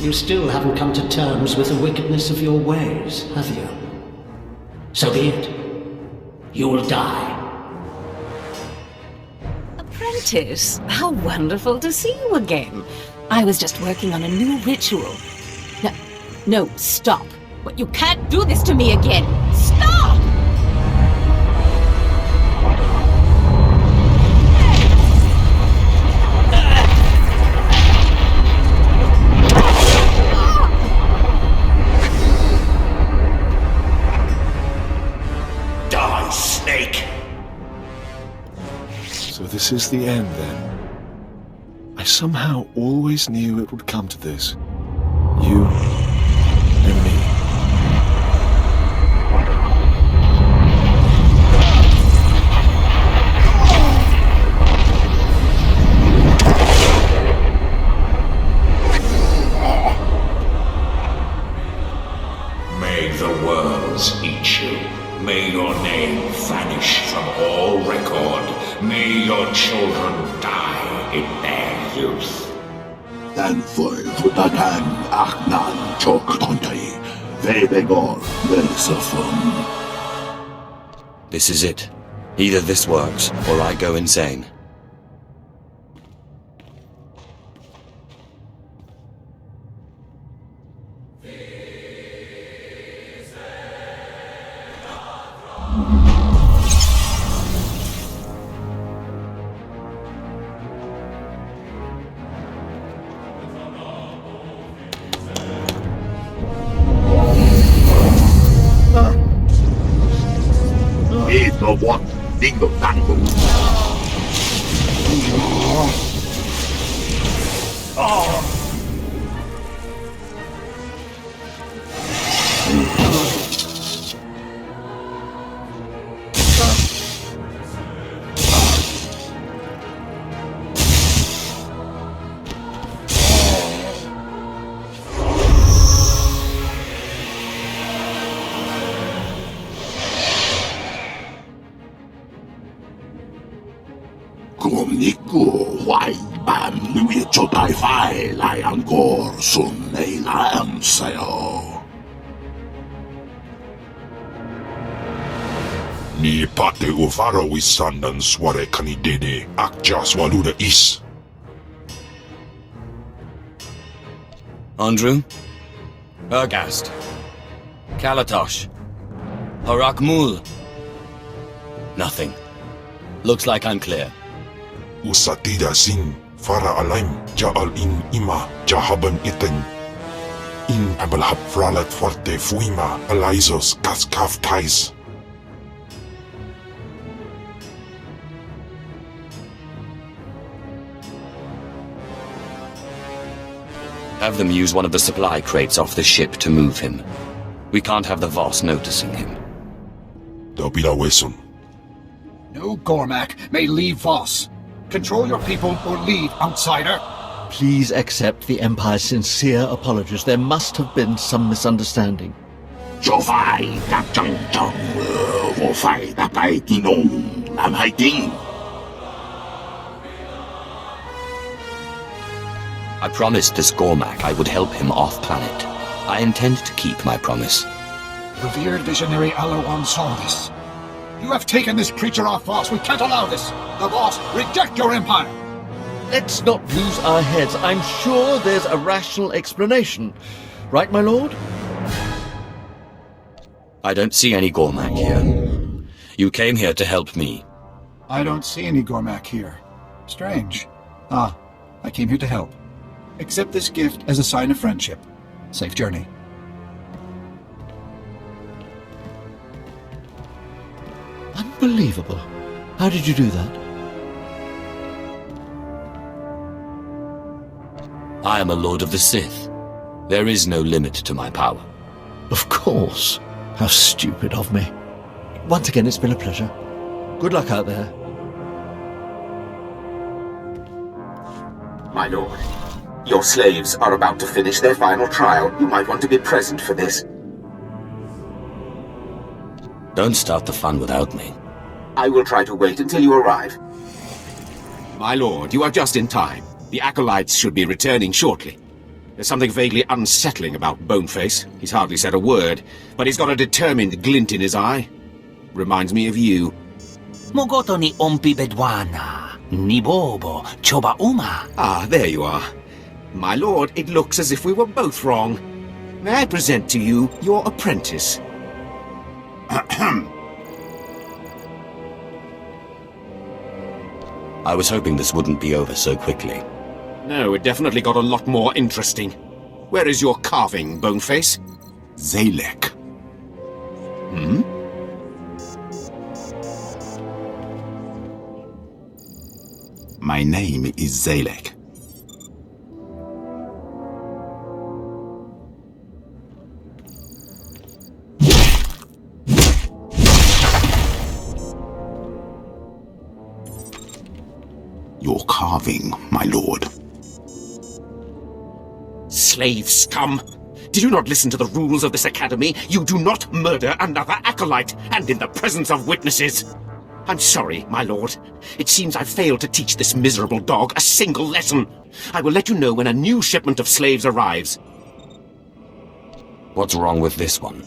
You still haven't come to terms with the wickedness of your ways, have you? So be it. You will die. Apprentice, how wonderful to see you again. I was just working on a new ritual. No, stop. But you can't do this to me again. Stop! Die, snake! So this is the end, then. I somehow always knew it would come to this. You and me. May the worlds eat you. May your name vanish from all record. May your children die in their youth. Danfoy Futatan Aknan Chok Tontai. Vebegor Versafon. This is it. Either this works, or I go insane. Ito what? Dingo tango. Nico, why bam Louis Chotai Fai, Lai Angkor, Sun Nei Lam Sayo. Ni pate ufara wisandan sware kanidede, akja swaluda is. Andrew? Ergast? Kalatosh? Harakmul? Nothing. Looks like I'm clear. Usatida sin fara alaim jaal in ima jahaban iten in abalhab fralat forte fuima alaizos kaskaf tais. Have them use one of the supply crates off the ship to move him. We can't have the Voss noticing him. Dobila Wesun. No Gormak may leave Voss. Control your people or leave, outsider. Please accept the Empire's sincere apologies. There must have been some misunderstanding. Jofai tak chang chang, Wofai tapai tinong, am haiting. I promised this Gormak I would help him off-planet. I intend to keep my promise. Revered visionary Alowan saw this. You have taken this creature off Voss. We can't allow this. The Voss reject your empire. Let's not lose our heads. I'm sure there's a rational explanation. Right, my lord? I don't see any Gormak here. You came here to help me. I don't see any Gormak here. Strange. Ah, I came here to help. Accept this gift as a sign of friendship. Safe journey. Unbelievable. How did you do that? I am a Lord of the Sith. There is no limit to my power. Of course. How stupid of me. Once again, it's been a pleasure. Good luck out there. My lord, your slaves are about to finish their final trial. You might want to be present for this. Don't start the fun without me. I will try to wait until you arrive. My lord, you are just in time. The acolytes should be returning shortly. There's something vaguely unsettling about Boneface. He's hardly said a word, but he's got a determined glint in his eye. Reminds me of you. Mogoto ni ompi bedwana, ni bobo, choba uma. Ah, there you are. My lord, it looks as if we were both wrong. May I present to you your apprentice? I was hoping this wouldn't be over so quickly. No, it definitely got a lot more interesting. Where is your carving, Boneface? Zalek. Hmm? My name is Zalek. Your carving, my lord. Slave scum! Did you not listen to the rules of this academy? You do not murder another acolyte, and in the presence of witnesses! I'm sorry, my lord. It seems I've failed to teach this miserable dog a single lesson. I will let you know when a new shipment of slaves arrives. What's wrong with this one?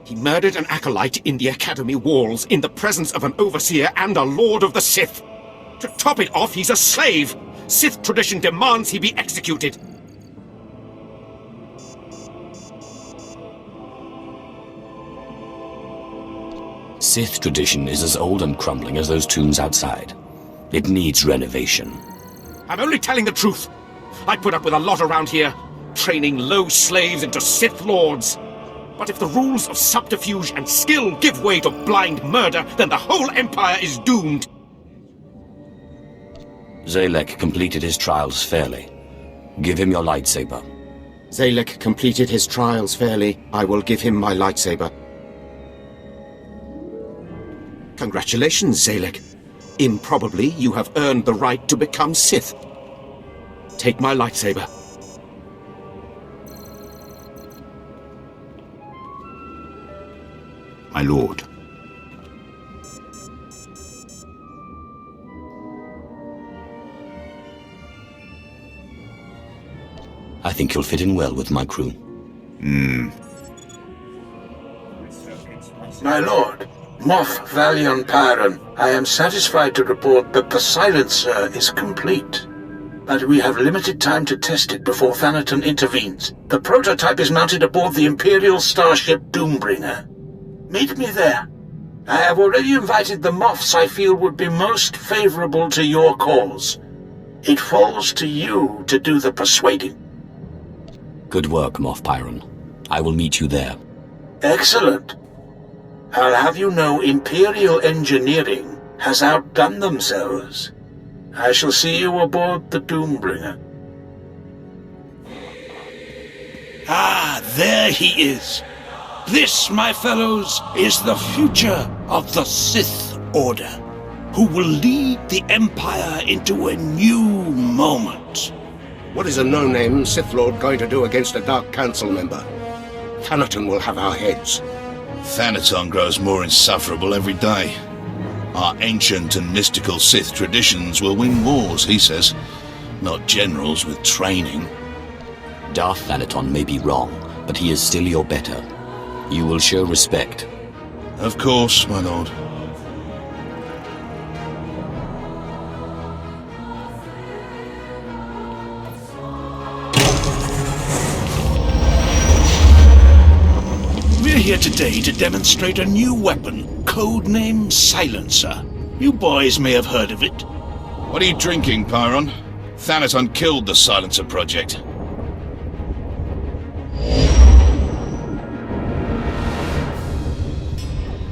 He murdered an acolyte in the academy walls, in the presence of an overseer and a lord of the Sith. To top it off, he's a slave! Sith tradition demands he be executed. Sith tradition is as old and crumbling as those tombs outside. It needs renovation. I'm only telling the truth. I put up with a lot around here, training low slaves into Sith lords. But if the rules of subterfuge and skill give way to blind murder, then the whole Empire is doomed. Zalek completed his trials fairly. Give him your lightsaber. Zalek completed his trials fairly. I will give him my lightsaber. Congratulations, Zalek. Improbably, you have earned the right to become Sith. Take my lightsaber. My lord. I think you'll fit in well with my crew. My lord, Moff Valion Pyron, I am satisfied to report that the silencer is complete. But we have limited time to test it before Thanaton intervenes. The prototype is mounted aboard the Imperial starship Doombringer. Meet me there. I have already invited the Moffs I feel would be most favorable to your cause. It falls to you to do the persuading. Good work, Moff Pyron. I will meet you there. Excellent. I'll have you know Imperial engineering has outdone themselves. I shall see you aboard the Doombringer. Ah, there he is. This, my fellows, is the future of the Sith Order, who will lead the Empire into a new moment. What is a no-name Sith Lord going to do against a Dark Council member? Thanaton will have our heads. Thanaton grows more insufferable every day. Our ancient and mystical Sith traditions will win wars, he says. Not generals with training. Darth Thanaton may be wrong, but he is still your better. You will show respect. Of course, my lord. We're here today to demonstrate a new weapon, codenamed Silencer. You boys may have heard of it. What are you drinking, Pyron? Thanaton killed the Silencer project.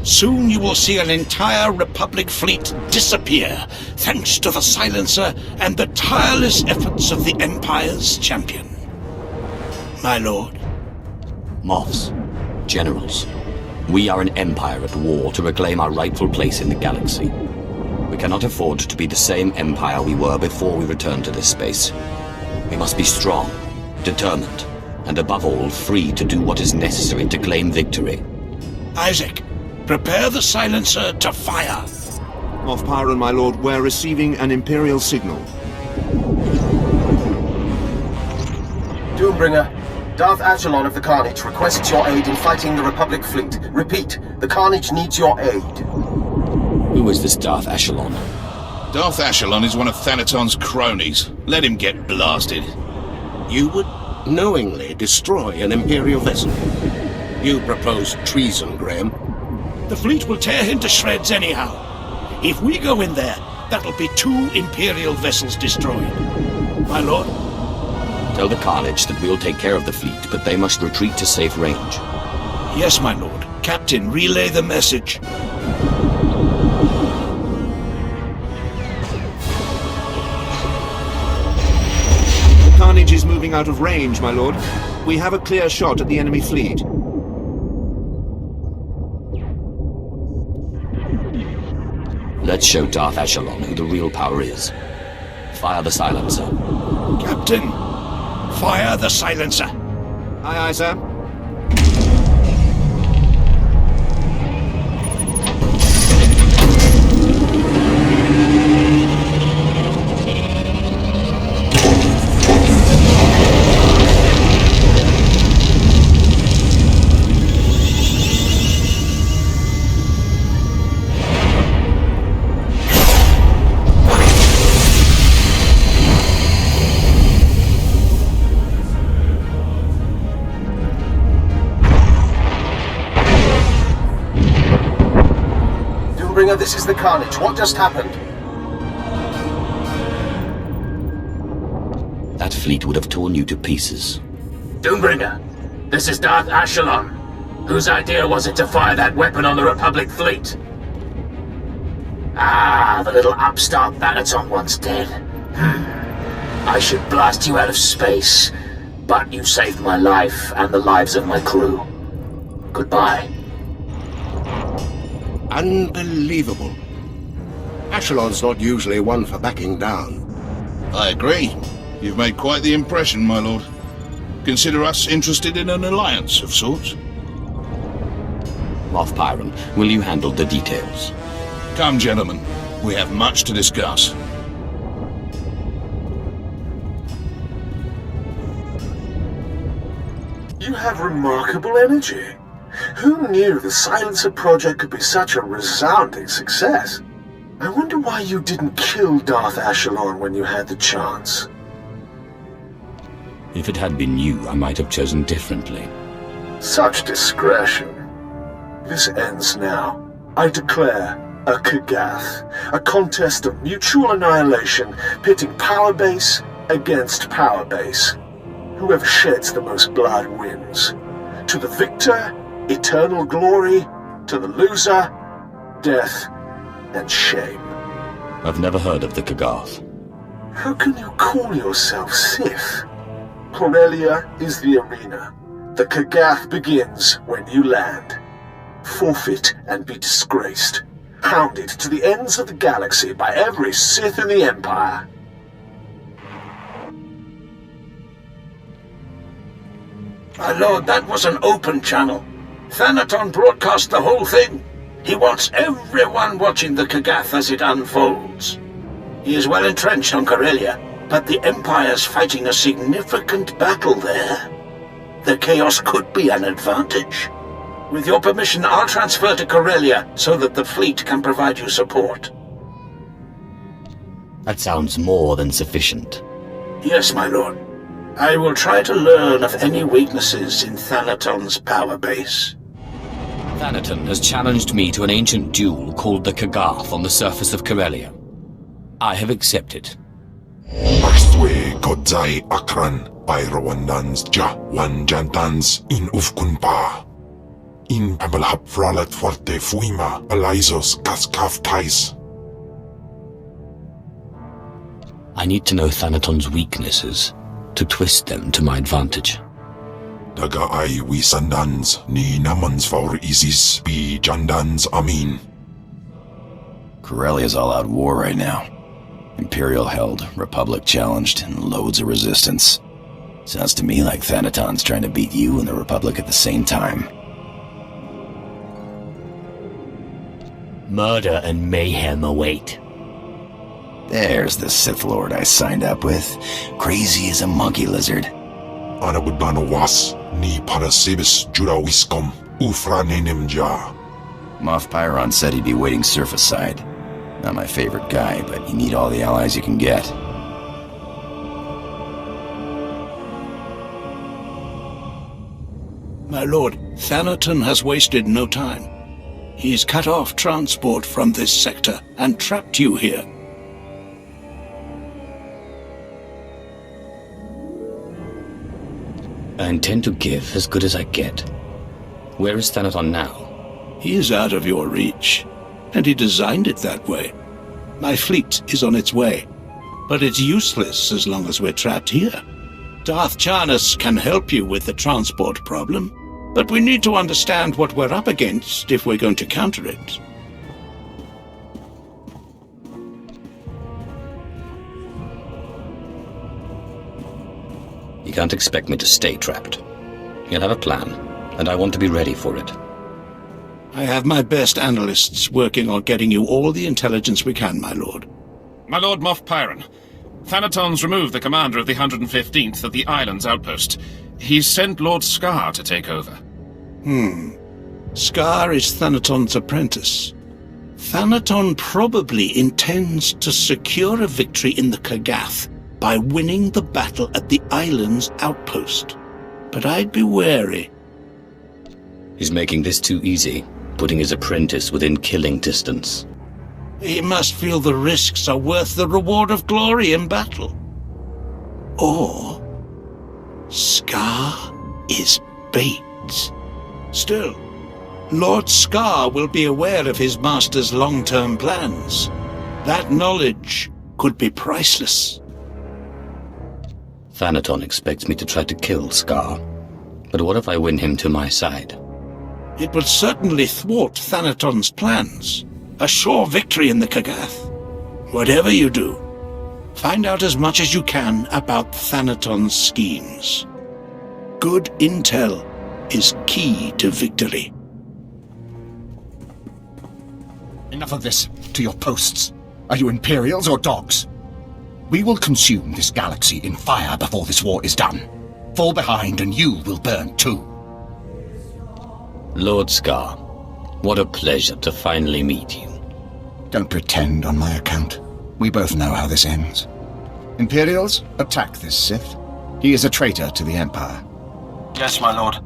Soon you will see an entire Republic fleet disappear, thanks to the Silencer and the tireless efforts of the Empire's champion. My lord. Moffs. Generals. We are an empire at war to reclaim our rightful place in the galaxy. We cannot afford to be the same empire we were before we returned to this space. We must be strong, determined, and above all, free to do what is necessary to claim victory. Isaac, prepare the silencer to fire. Moff Pyron, my lord, we're receiving an Imperial signal. Doombringer, Darth Ashelon of the Carnage requests your aid in fighting the Republic fleet. Repeat, the Carnage needs your aid. Who is this Darth Ashelon? Darth Ashelon is one of Thanaton's cronies. Let him get blasted. You would knowingly destroy an Imperial vessel. You propose treason, Graham. The fleet will tear him to shreds anyhow. If we go in there, that'll be 2 Imperial vessels destroyed. My lord? Tell the Carnage that we'll take care of the fleet, but they must retreat to safe range. Yes, my lord. Captain, relay the message. The Carnage is moving out of range, my lord. We have a clear shot at the enemy fleet. Let's show Darth Ashelon who the real power is. Fire the silencer. Captain, fire the silencer. Aye, aye, sir. This is the Carnage. What just happened? That fleet would have torn you to pieces. Doombringer, this is Darth Ashelon. Whose idea was it to fire that weapon on the Republic fleet? Ah, the little upstart Thanaton once dead. I should blast you out of space, but you saved my life and the lives of my crew. Goodbye. Unbelievable. Ashelon's not usually one for backing down. I agree. You've made quite the impression, my lord. Consider us interested in an alliance of sorts. Moff Pyron, will you handle the details? Come, gentlemen. We have much to discuss. You have remarkable energy. Who knew the Silencer project could be such a resounding success? I wonder why you didn't kill Darth Ashelon when you had the chance. If it had been you, I might have chosen differently. Such discretion. This ends now. I declare a Kagath, a contest of mutual annihilation, pitting power base against power base. Whoever sheds the most blood wins. To the victor, eternal glory. To the loser, death and shame. I've never heard of the Kagath. How can you call yourself Sith? Corellia is the arena. The Kagath begins when you land. Forfeit and be disgraced. Hounded to the ends of the galaxy by every Sith in the Empire. My lord, that was an open channel. Thanaton broadcast the whole thing. He wants everyone watching the Kagath as it unfolds. He is well entrenched on Corellia, but the Empire's fighting a significant battle there. The chaos could be an advantage. With your permission, I'll transfer to Corellia so that the fleet can provide you support. That sounds more than sufficient. Yes, my lord. I will try to learn of any weaknesses in Thanaton's power base. Thanaton has challenged me to an ancient duel called the Kagath on the surface of Corellia. I have accepted. Mastwe kodzai akran pyrawandans ja wanjantans in ufkunpa. In pabalhap fralat forte fuima alaisos kaskaf tais. I need to know Thanaton's weaknesses, to twist them to my advantage. Daga ay wisandans ni namans for isis bi jandans amin. Corellia's all out war right now. Imperial held, Republic challenged, and loads of resistance. Sounds to me like Thanaton's trying to beat you and the Republic at the same time. Murder and mayhem await. There's the Sith Lord I signed up with. Crazy as a monkey lizard. Anabudbano was, ni parasibis jurawiskom, ufranenim. Moff Pyron said he'd be waiting surface side. Not my favorite guy, but you need all the allies you can get. My lord, Thanaton has wasted no time. He's cut off transport from this sector and trapped you here. I intend to give as good as I get. Where is Thanaton now? He is out of your reach, and he designed it that way. My fleet is on its way, but it's useless as long as we're trapped here. Darth Charnas can help you with the transport problem, but we need to understand what we're up against if we're going to counter it. You can't expect me to stay trapped. You'll have a plan, and I want to be ready for it. I have my best analysts working on getting you all the intelligence we can, my lord. My lord Moff Pyron, Thanaton's removed the commander of the 115th at the island's outpost. He's sent Lord Scar to take over. Scar is Thanaton's apprentice. Thanaton probably intends to secure a victory in the Kagath by winning the battle at the island's outpost. But I'd be wary. He's making this too easy, putting his apprentice within killing distance. He must feel the risks are worth the reward of glory in battle. Or Scar is bait. Still, Lord Scar will be aware of his master's long-term plans. That knowledge could be priceless. Thanaton expects me to try to kill Scar. But what if I win him to my side? It will certainly thwart Thanaton's plans. A sure victory in the Kagath. Whatever you do, find out as much as you can about Thanaton's schemes. Good intel is key to victory. Enough of this. To your posts. Are you Imperials or dogs? We will consume this galaxy in fire before this war is done. Fall behind and you will burn too. Lord Scar, what a pleasure to finally meet you. Don't pretend on my account. We both know how this ends. Imperials, attack this Sith. He is a traitor to the Empire. Yes, my lord.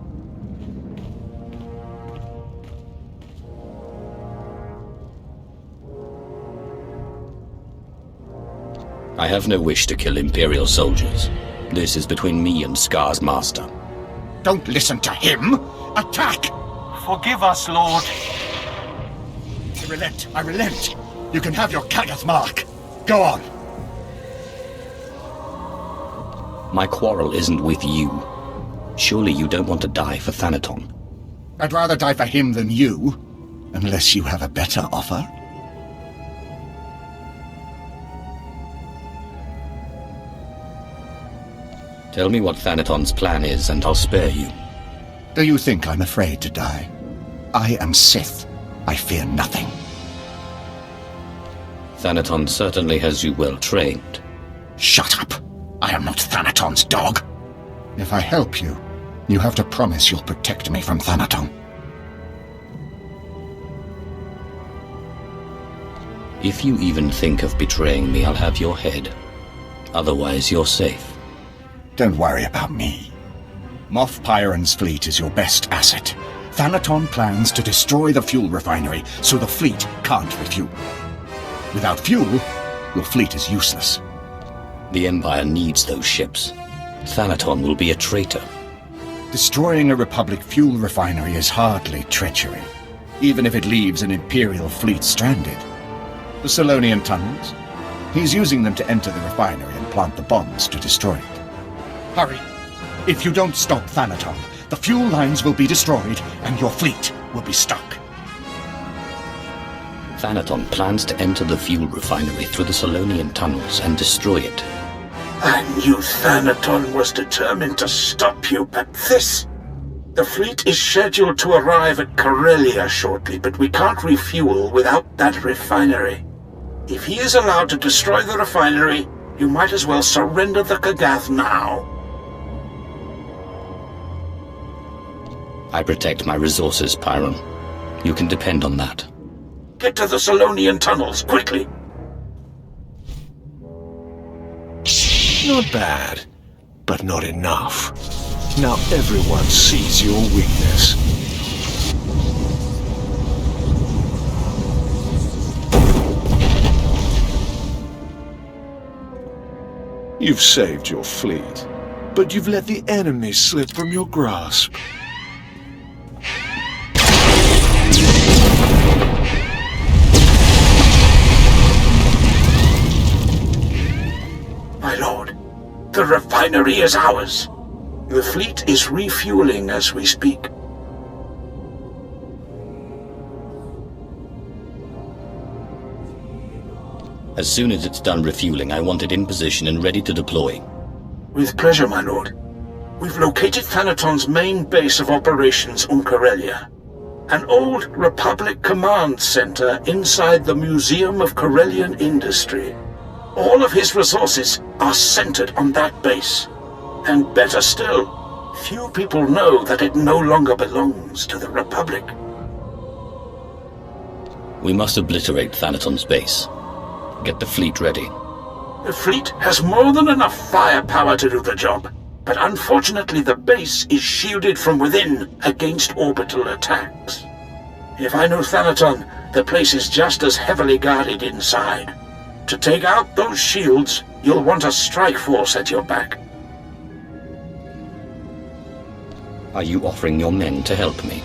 I have no wish to kill Imperial soldiers. This is between me and Scar's master. Don't listen to him! Attack! Forgive us, Lord. I relent. I relent. You can have your Kagath mark. Go on. My quarrel isn't with you. Surely you don't want to die for Thanaton. I'd rather die for him than you, unless you have a better offer. Tell me what Thanaton's plan is, and I'll spare you. Do you think I'm afraid to die? I am Sith. I fear nothing. Thanaton certainly has you well trained. Shut up! I am not Thanaton's dog. If I help you, you have to promise you'll protect me from Thanaton. If you even think of betraying me, I'll have your head. Otherwise, you're safe. Don't worry about me. Moff Pyron's fleet is your best asset. Thanaton plans to destroy the fuel refinery, so the fleet can't refuel. Without fuel, your fleet is useless. The Empire needs those ships. Thanaton will be a traitor. Destroying a Republic fuel refinery is hardly treachery, even if it leaves an Imperial fleet stranded. The Solonian tunnels? He's using them to enter the refinery and plant the bombs to destroy it. Hurry! If you don't stop Thanaton, the fuel lines will be destroyed and your fleet will be stuck. Thanaton plans to enter the fuel refinery through the Solonian tunnels and destroy it. I knew Thanaton was determined to stop you, but this... The fleet is scheduled to arrive at Corellia shortly, but we can't refuel without that refinery. If he is allowed to destroy the refinery, you might as well surrender the Kagath now. I protect my resources, Pyron. You can depend on that. Get to the Solonian tunnels, quickly! Not bad, but not enough. Now everyone sees your weakness. You've saved your fleet, but you've let the enemy slip from your grasp. My lord, the refinery is ours. The fleet is refueling as we speak. As soon as it's done refueling, I want it in position and ready to deploy. With pleasure, my lord. We've located Thanaton's main base of operations on Corellia. An old Republic command center inside the Museum of Corellian Industry. All of his resources are centered on that base. And better still, few people know that it no longer belongs to the Republic. We must obliterate Thanaton's base. Get the fleet ready. The fleet has more than enough firepower to do the job, but unfortunately the base is shielded from within against orbital attacks. If I know Thanaton, the place is just as heavily guarded inside. To take out those shields, you'll want a strike force at your back. Are you offering your men to help me?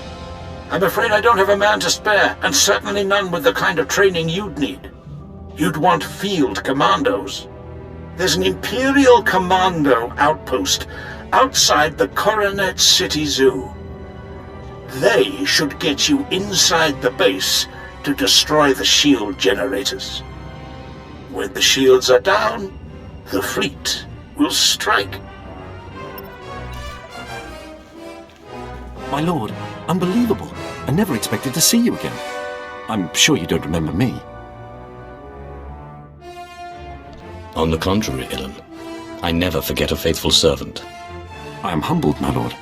I'm afraid I don't have a man to spare, and certainly none with the kind of training you'd need. You'd want field commandos. There's an Imperial Commando outpost outside the Coronet City Zoo. They should get you inside the base to destroy the shield generators. When the shields are down, the fleet will strike. My lord, unbelievable. I never expected to see you again. I'm sure you don't remember me. On the contrary, Ilan. I never forget a faithful servant. I am humbled, my lord.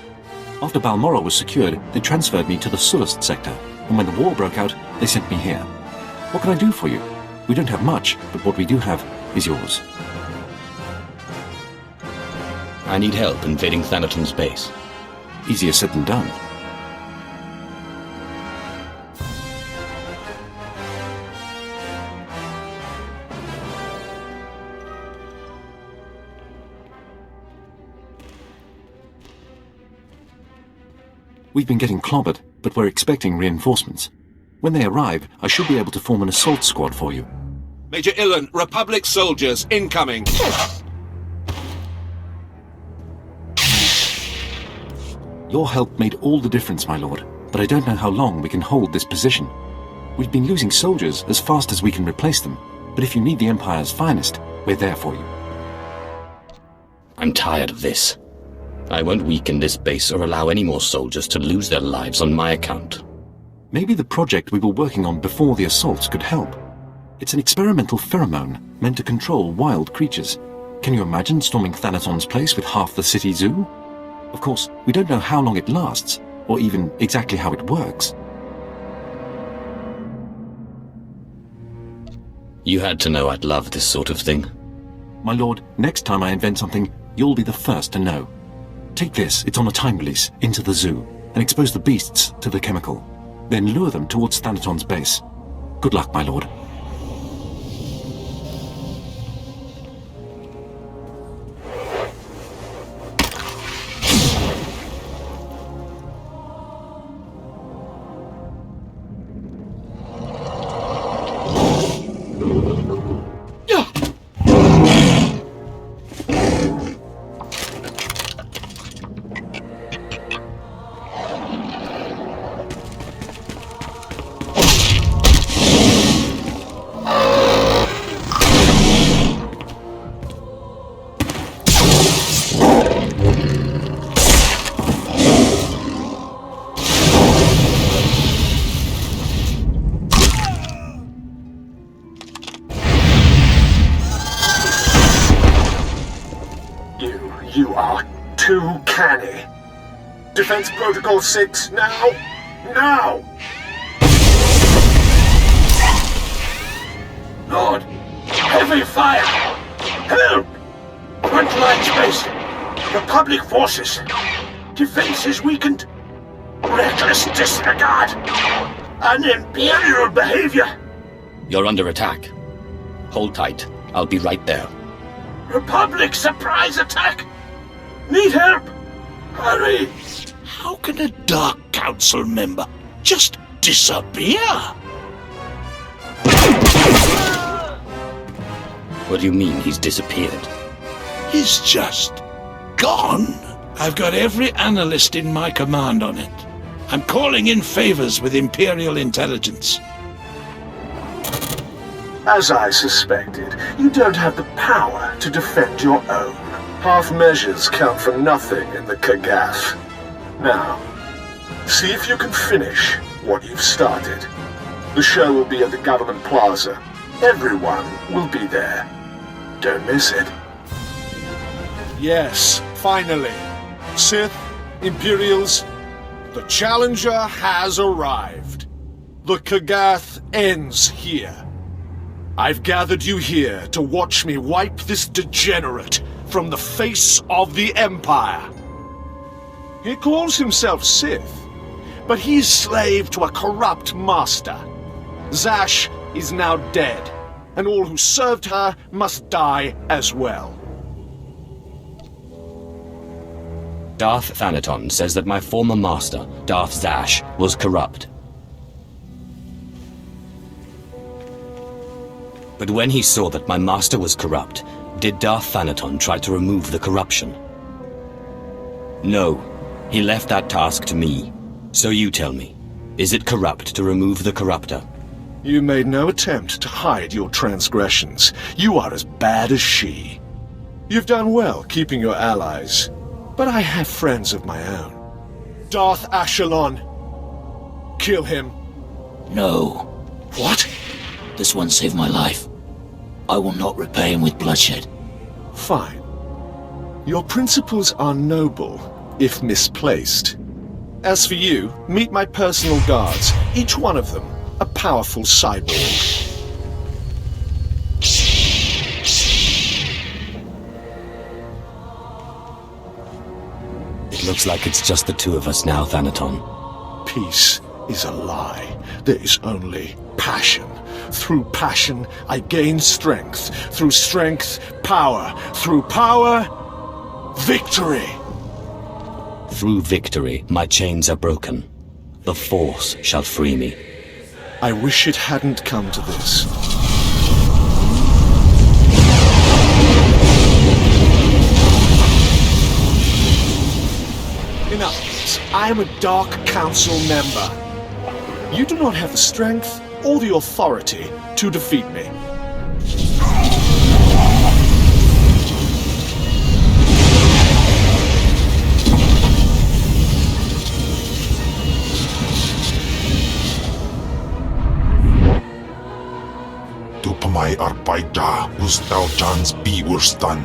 After Balmoral was secured, they transferred me to the Sullust sector, and when the war broke out, they sent me here. What can I do for you? We don't have much, but what we do have is yours. I need help invading Thanaton's base. Easier said than done. We've been getting clobbered, but we're expecting reinforcements. When they arrive, I should be able to form an assault squad for you. Major Ilan, Republic soldiers incoming. Your help made all the difference, my lord, but I don't know how long we can hold this position. We've been losing soldiers as fast as we can replace them, but if you need the Empire's finest, we're there for you. I'm tired of this. I won't weaken this base or allow any more soldiers to lose their lives on my account. Maybe the project we were working on before the assaults could help. It's an experimental pheromone meant to control wild creatures. Can you imagine storming Thanaton's place with half the city zoo? Of course, we don't know how long it lasts, or even exactly how it works. You had to know I'd love this sort of thing. My lord, next time I invent something, you'll be the first to know. Take this, it's on a time release, into the zoo, and expose the beasts to the chemical. Then lure them towards Thanaton's base. Good luck, my lord. too canny. Defense Protocol 6, now! Now! Lord, heavy fire! Help! Frontline space! Republic forces! Defenses weakened! Reckless disregard! An imperial behavior! You're under attack. Hold tight. I'll be right there. Republic surprise attack! Need help! Hurry! How can a Dark Council member just disappear? What do you mean he's disappeared? He's just gone. I've got every analyst in my command on it. I'm calling in favors with Imperial intelligence. As I suspected, you don't have the power to defend your own. Half measures count for nothing in the Kagath. Now, see if you can finish what you've started. The show will be at the Government Plaza. Everyone will be there. Don't miss it. Yes, finally. Sith, Imperials, the Challenger has arrived. The Kagath ends here. I've gathered you here to watch me wipe this degenerate from the face of the Empire. He calls himself Sith, but he's slave to a corrupt master. Zash is now dead, and all who served her must die as well. Darth Thanaton says that my former master, Darth Zash, was corrupt. But when he saw that my master was corrupt, did Darth Thanaton try to remove the corruption? No. He left that task to me. So you tell me, is it corrupt to remove the corruptor? You made no attempt to hide your transgressions. You are as bad as she. You've done well keeping your allies, but I have friends of my own. Darth Ashalon. Kill him. No. What? This one saved my life. I will not repay him with bloodshed. Fine. Your principles are noble, if misplaced. As for you, meet my personal guards, each one of them a powerful cyborg. It looks like it's just the two of us now, Thanaton. Peace is a lie. There is only passion. Through passion, I gain strength. Through strength, power. Through power, victory. Through victory, my chains are broken. The Force shall free me. I wish it hadn't come to this. Enough. I am a Dark Council member. You do not have the strength or the authority to defeat me. Tupamay arpaida ustaujans biwurstan.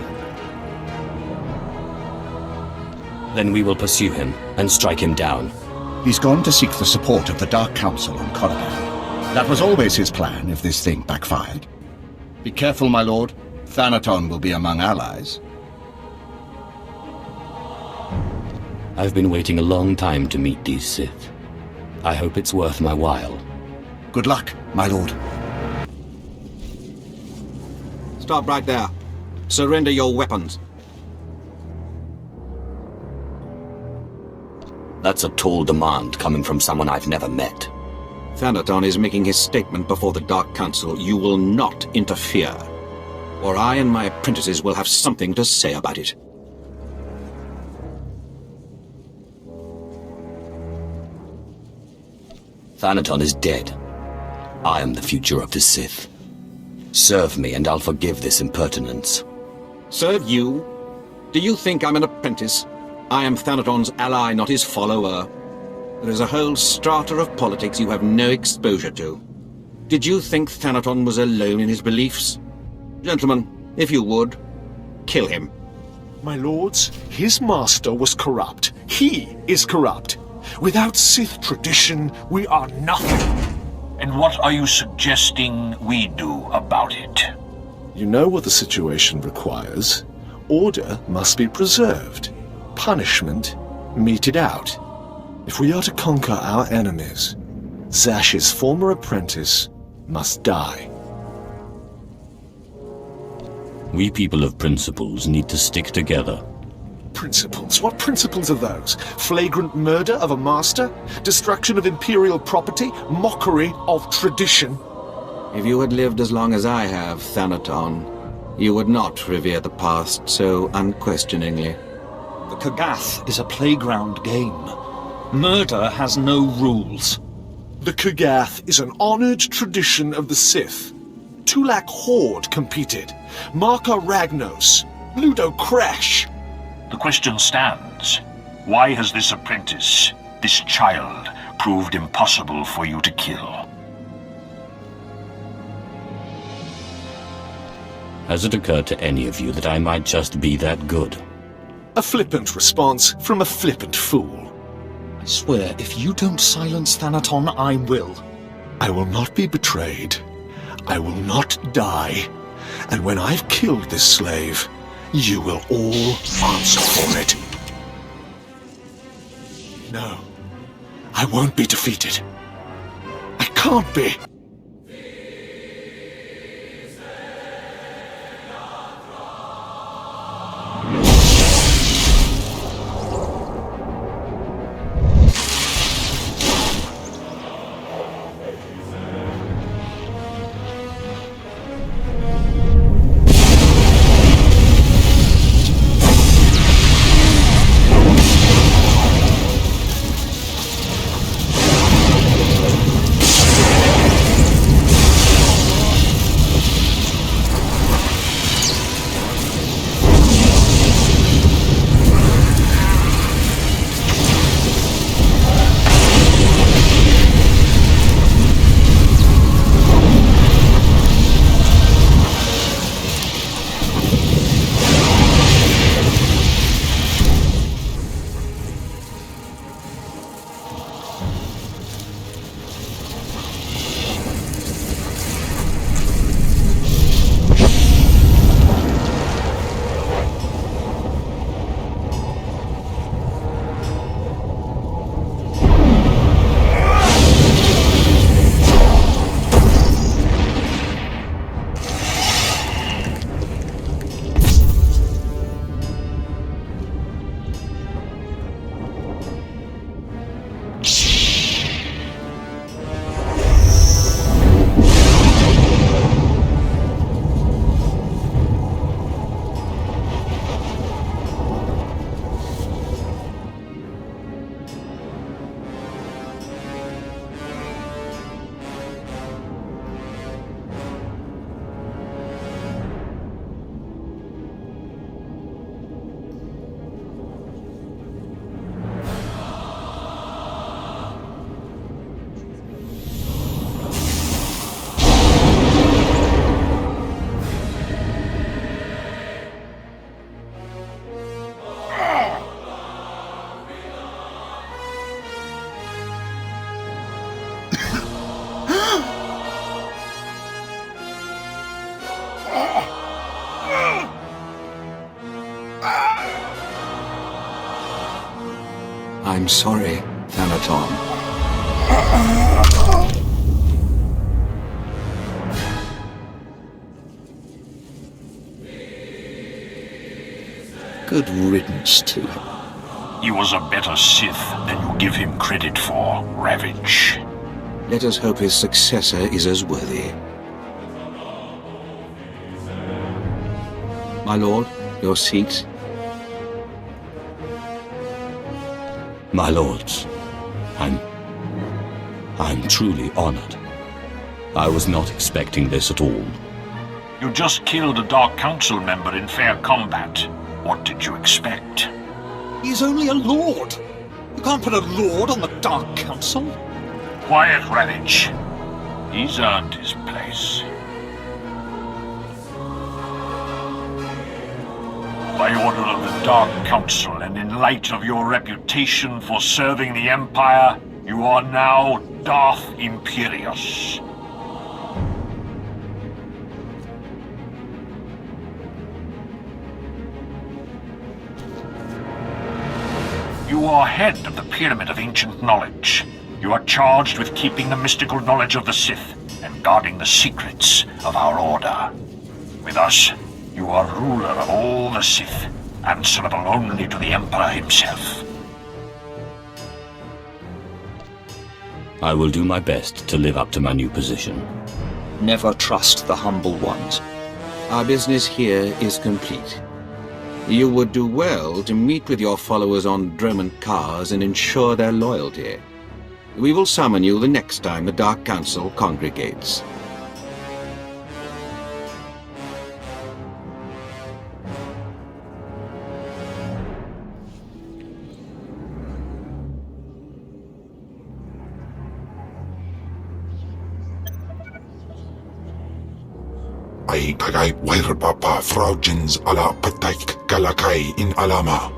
Then we will pursue him and strike him down. He's gone to seek the support of the Dark Council on Kalliga. That was always his plan if this thing backfired. Be careful, my lord. Thanaton will be among allies. I've been waiting a long time to meet these Sith. I hope it's worth my while. Good luck, my lord. Stop right there. Surrender your weapons. That's a tall demand coming from someone I've never met. Thanaton is making his statement before the Dark Council. You will not interfere, or I and my apprentices will have something to say about it. Thanaton is dead. I am the future of the Sith. Serve me and I'll forgive this impertinence. Serve you? Do you think I'm an apprentice? I am Thanaton's ally, not his follower. There is a whole strata of politics you have no exposure to. Did you think Thanaton was alone in his beliefs? Gentlemen, if you would, kill him. My lords, his master was corrupt. He is corrupt. Without Sith tradition, we are nothing. And what are you suggesting we do about it? You know what the situation requires. Order must be preserved. Punishment meted out. If we are to conquer our enemies, Zash's former apprentice must die. We people of principles need to stick together. Principles? What principles are those? Flagrant murder of a master? Destruction of imperial property? Mockery of tradition? If you had lived as long as I have, Thanaton, you would not revere the past so unquestioningly. The Kagath is a playground game. Murder has no rules. The Kagath is an honored tradition of the Sith. Tulak Horde competed. Marka Ragnos. Ludo Crash. The question stands. Why has this apprentice, this child, proved impossible for you to kill? Has it occurred to any of you that I might just be that good? A flippant response from a flippant fool. I swear, if you don't silence Thanaton, I will. I will not be betrayed. I will not die. And when I've killed this slave, you will all answer for it. No, I won't be defeated. I can't be. I'm sorry, Thanaton. Good riddance to him. He was a better Sith than you give him credit for, Ravage. Let us hope his successor is as worthy. My lord, your seat. My lords, I'm truly honored. I was not expecting this at all. You just killed a Dark Council member in fair combat. What did you expect? He's only a lord. You can't put a lord on the Dark Council. Quiet, Ravage. He's earned his place. By order of the Dark Council, and in light of your reputation for serving the Empire, you are now Darth Imperius. You are head of the Pyramid of Ancient Knowledge. You are charged with keeping the mystical knowledge of the Sith and guarding the secrets of our Order. With us, you are ruler of all the Sith, answerable only to the Emperor himself. I will do my best to live up to my new position. Never trust the humble ones. Our business here is complete. You would do well to meet with your followers on Droman cars and ensure their loyalty. We will summon you the next time the Dark Council congregates. Ay kagay Papa Fraujins ala Pataik Galakay in Alama.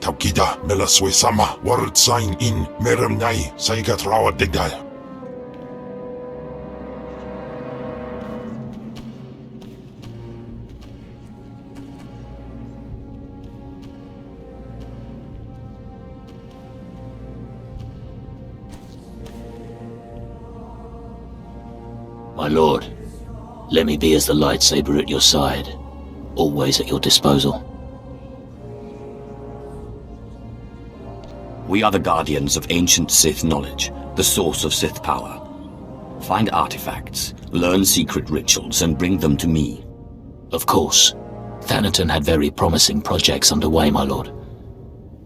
Taukida melaswe sama word sign in meremnai saigat rawa degdal. My lord, let me be as the lightsaber at your side, always at your disposal. We are the guardians of ancient Sith knowledge, the source of Sith power. Find artifacts, learn secret rituals, and bring them to me. Of course. Thanaton had very promising projects underway, my lord.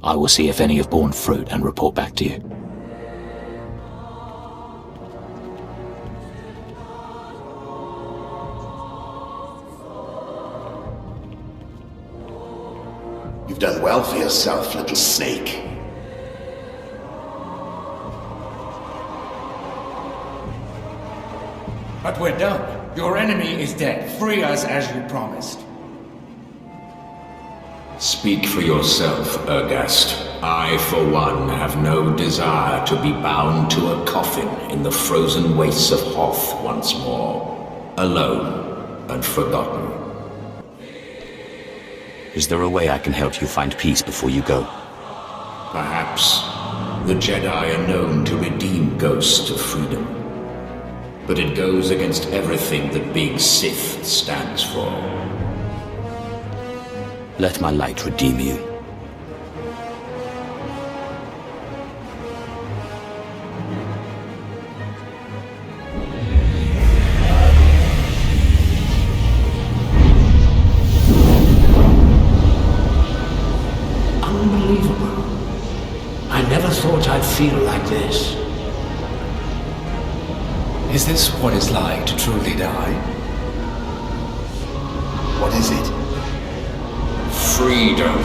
I will see if any have borne fruit and report back to you. You've done well for yourself, little snake. But we're done. Your enemy is dead. Free us as you promised. Speak for yourself, Ergast. I, for one, have no desire to be bound to a coffin in the frozen wastes of Hoth once more. Alone and forgotten. Is there a way I can help you find peace before you go? Perhaps. The Jedi are known to redeem ghosts to freedom. But it goes against everything that being Sith stands for. Let my light redeem you. Unbelievable. I never thought I'd feel like this. Is this what it's like to truly die? What is it? Freedom.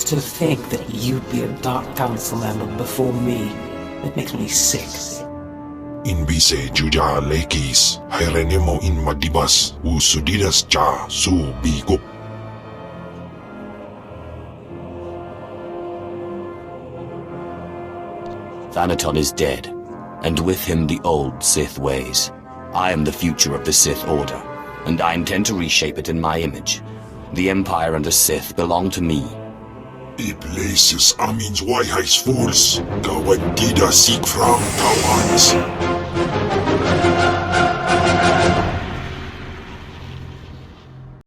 To think that you'd be a Dark Council member before me, it makes me sick. In bise juja lekis, hairenemo in madibas, usudidas cha su bigup. Thanaton is dead, and with him the old Sith ways. I am the future of the Sith Order, and I intend to reshape it in my image. The Empire and the Sith belong to me. I-places amins wahais fools, kawan tidak seek from tawans.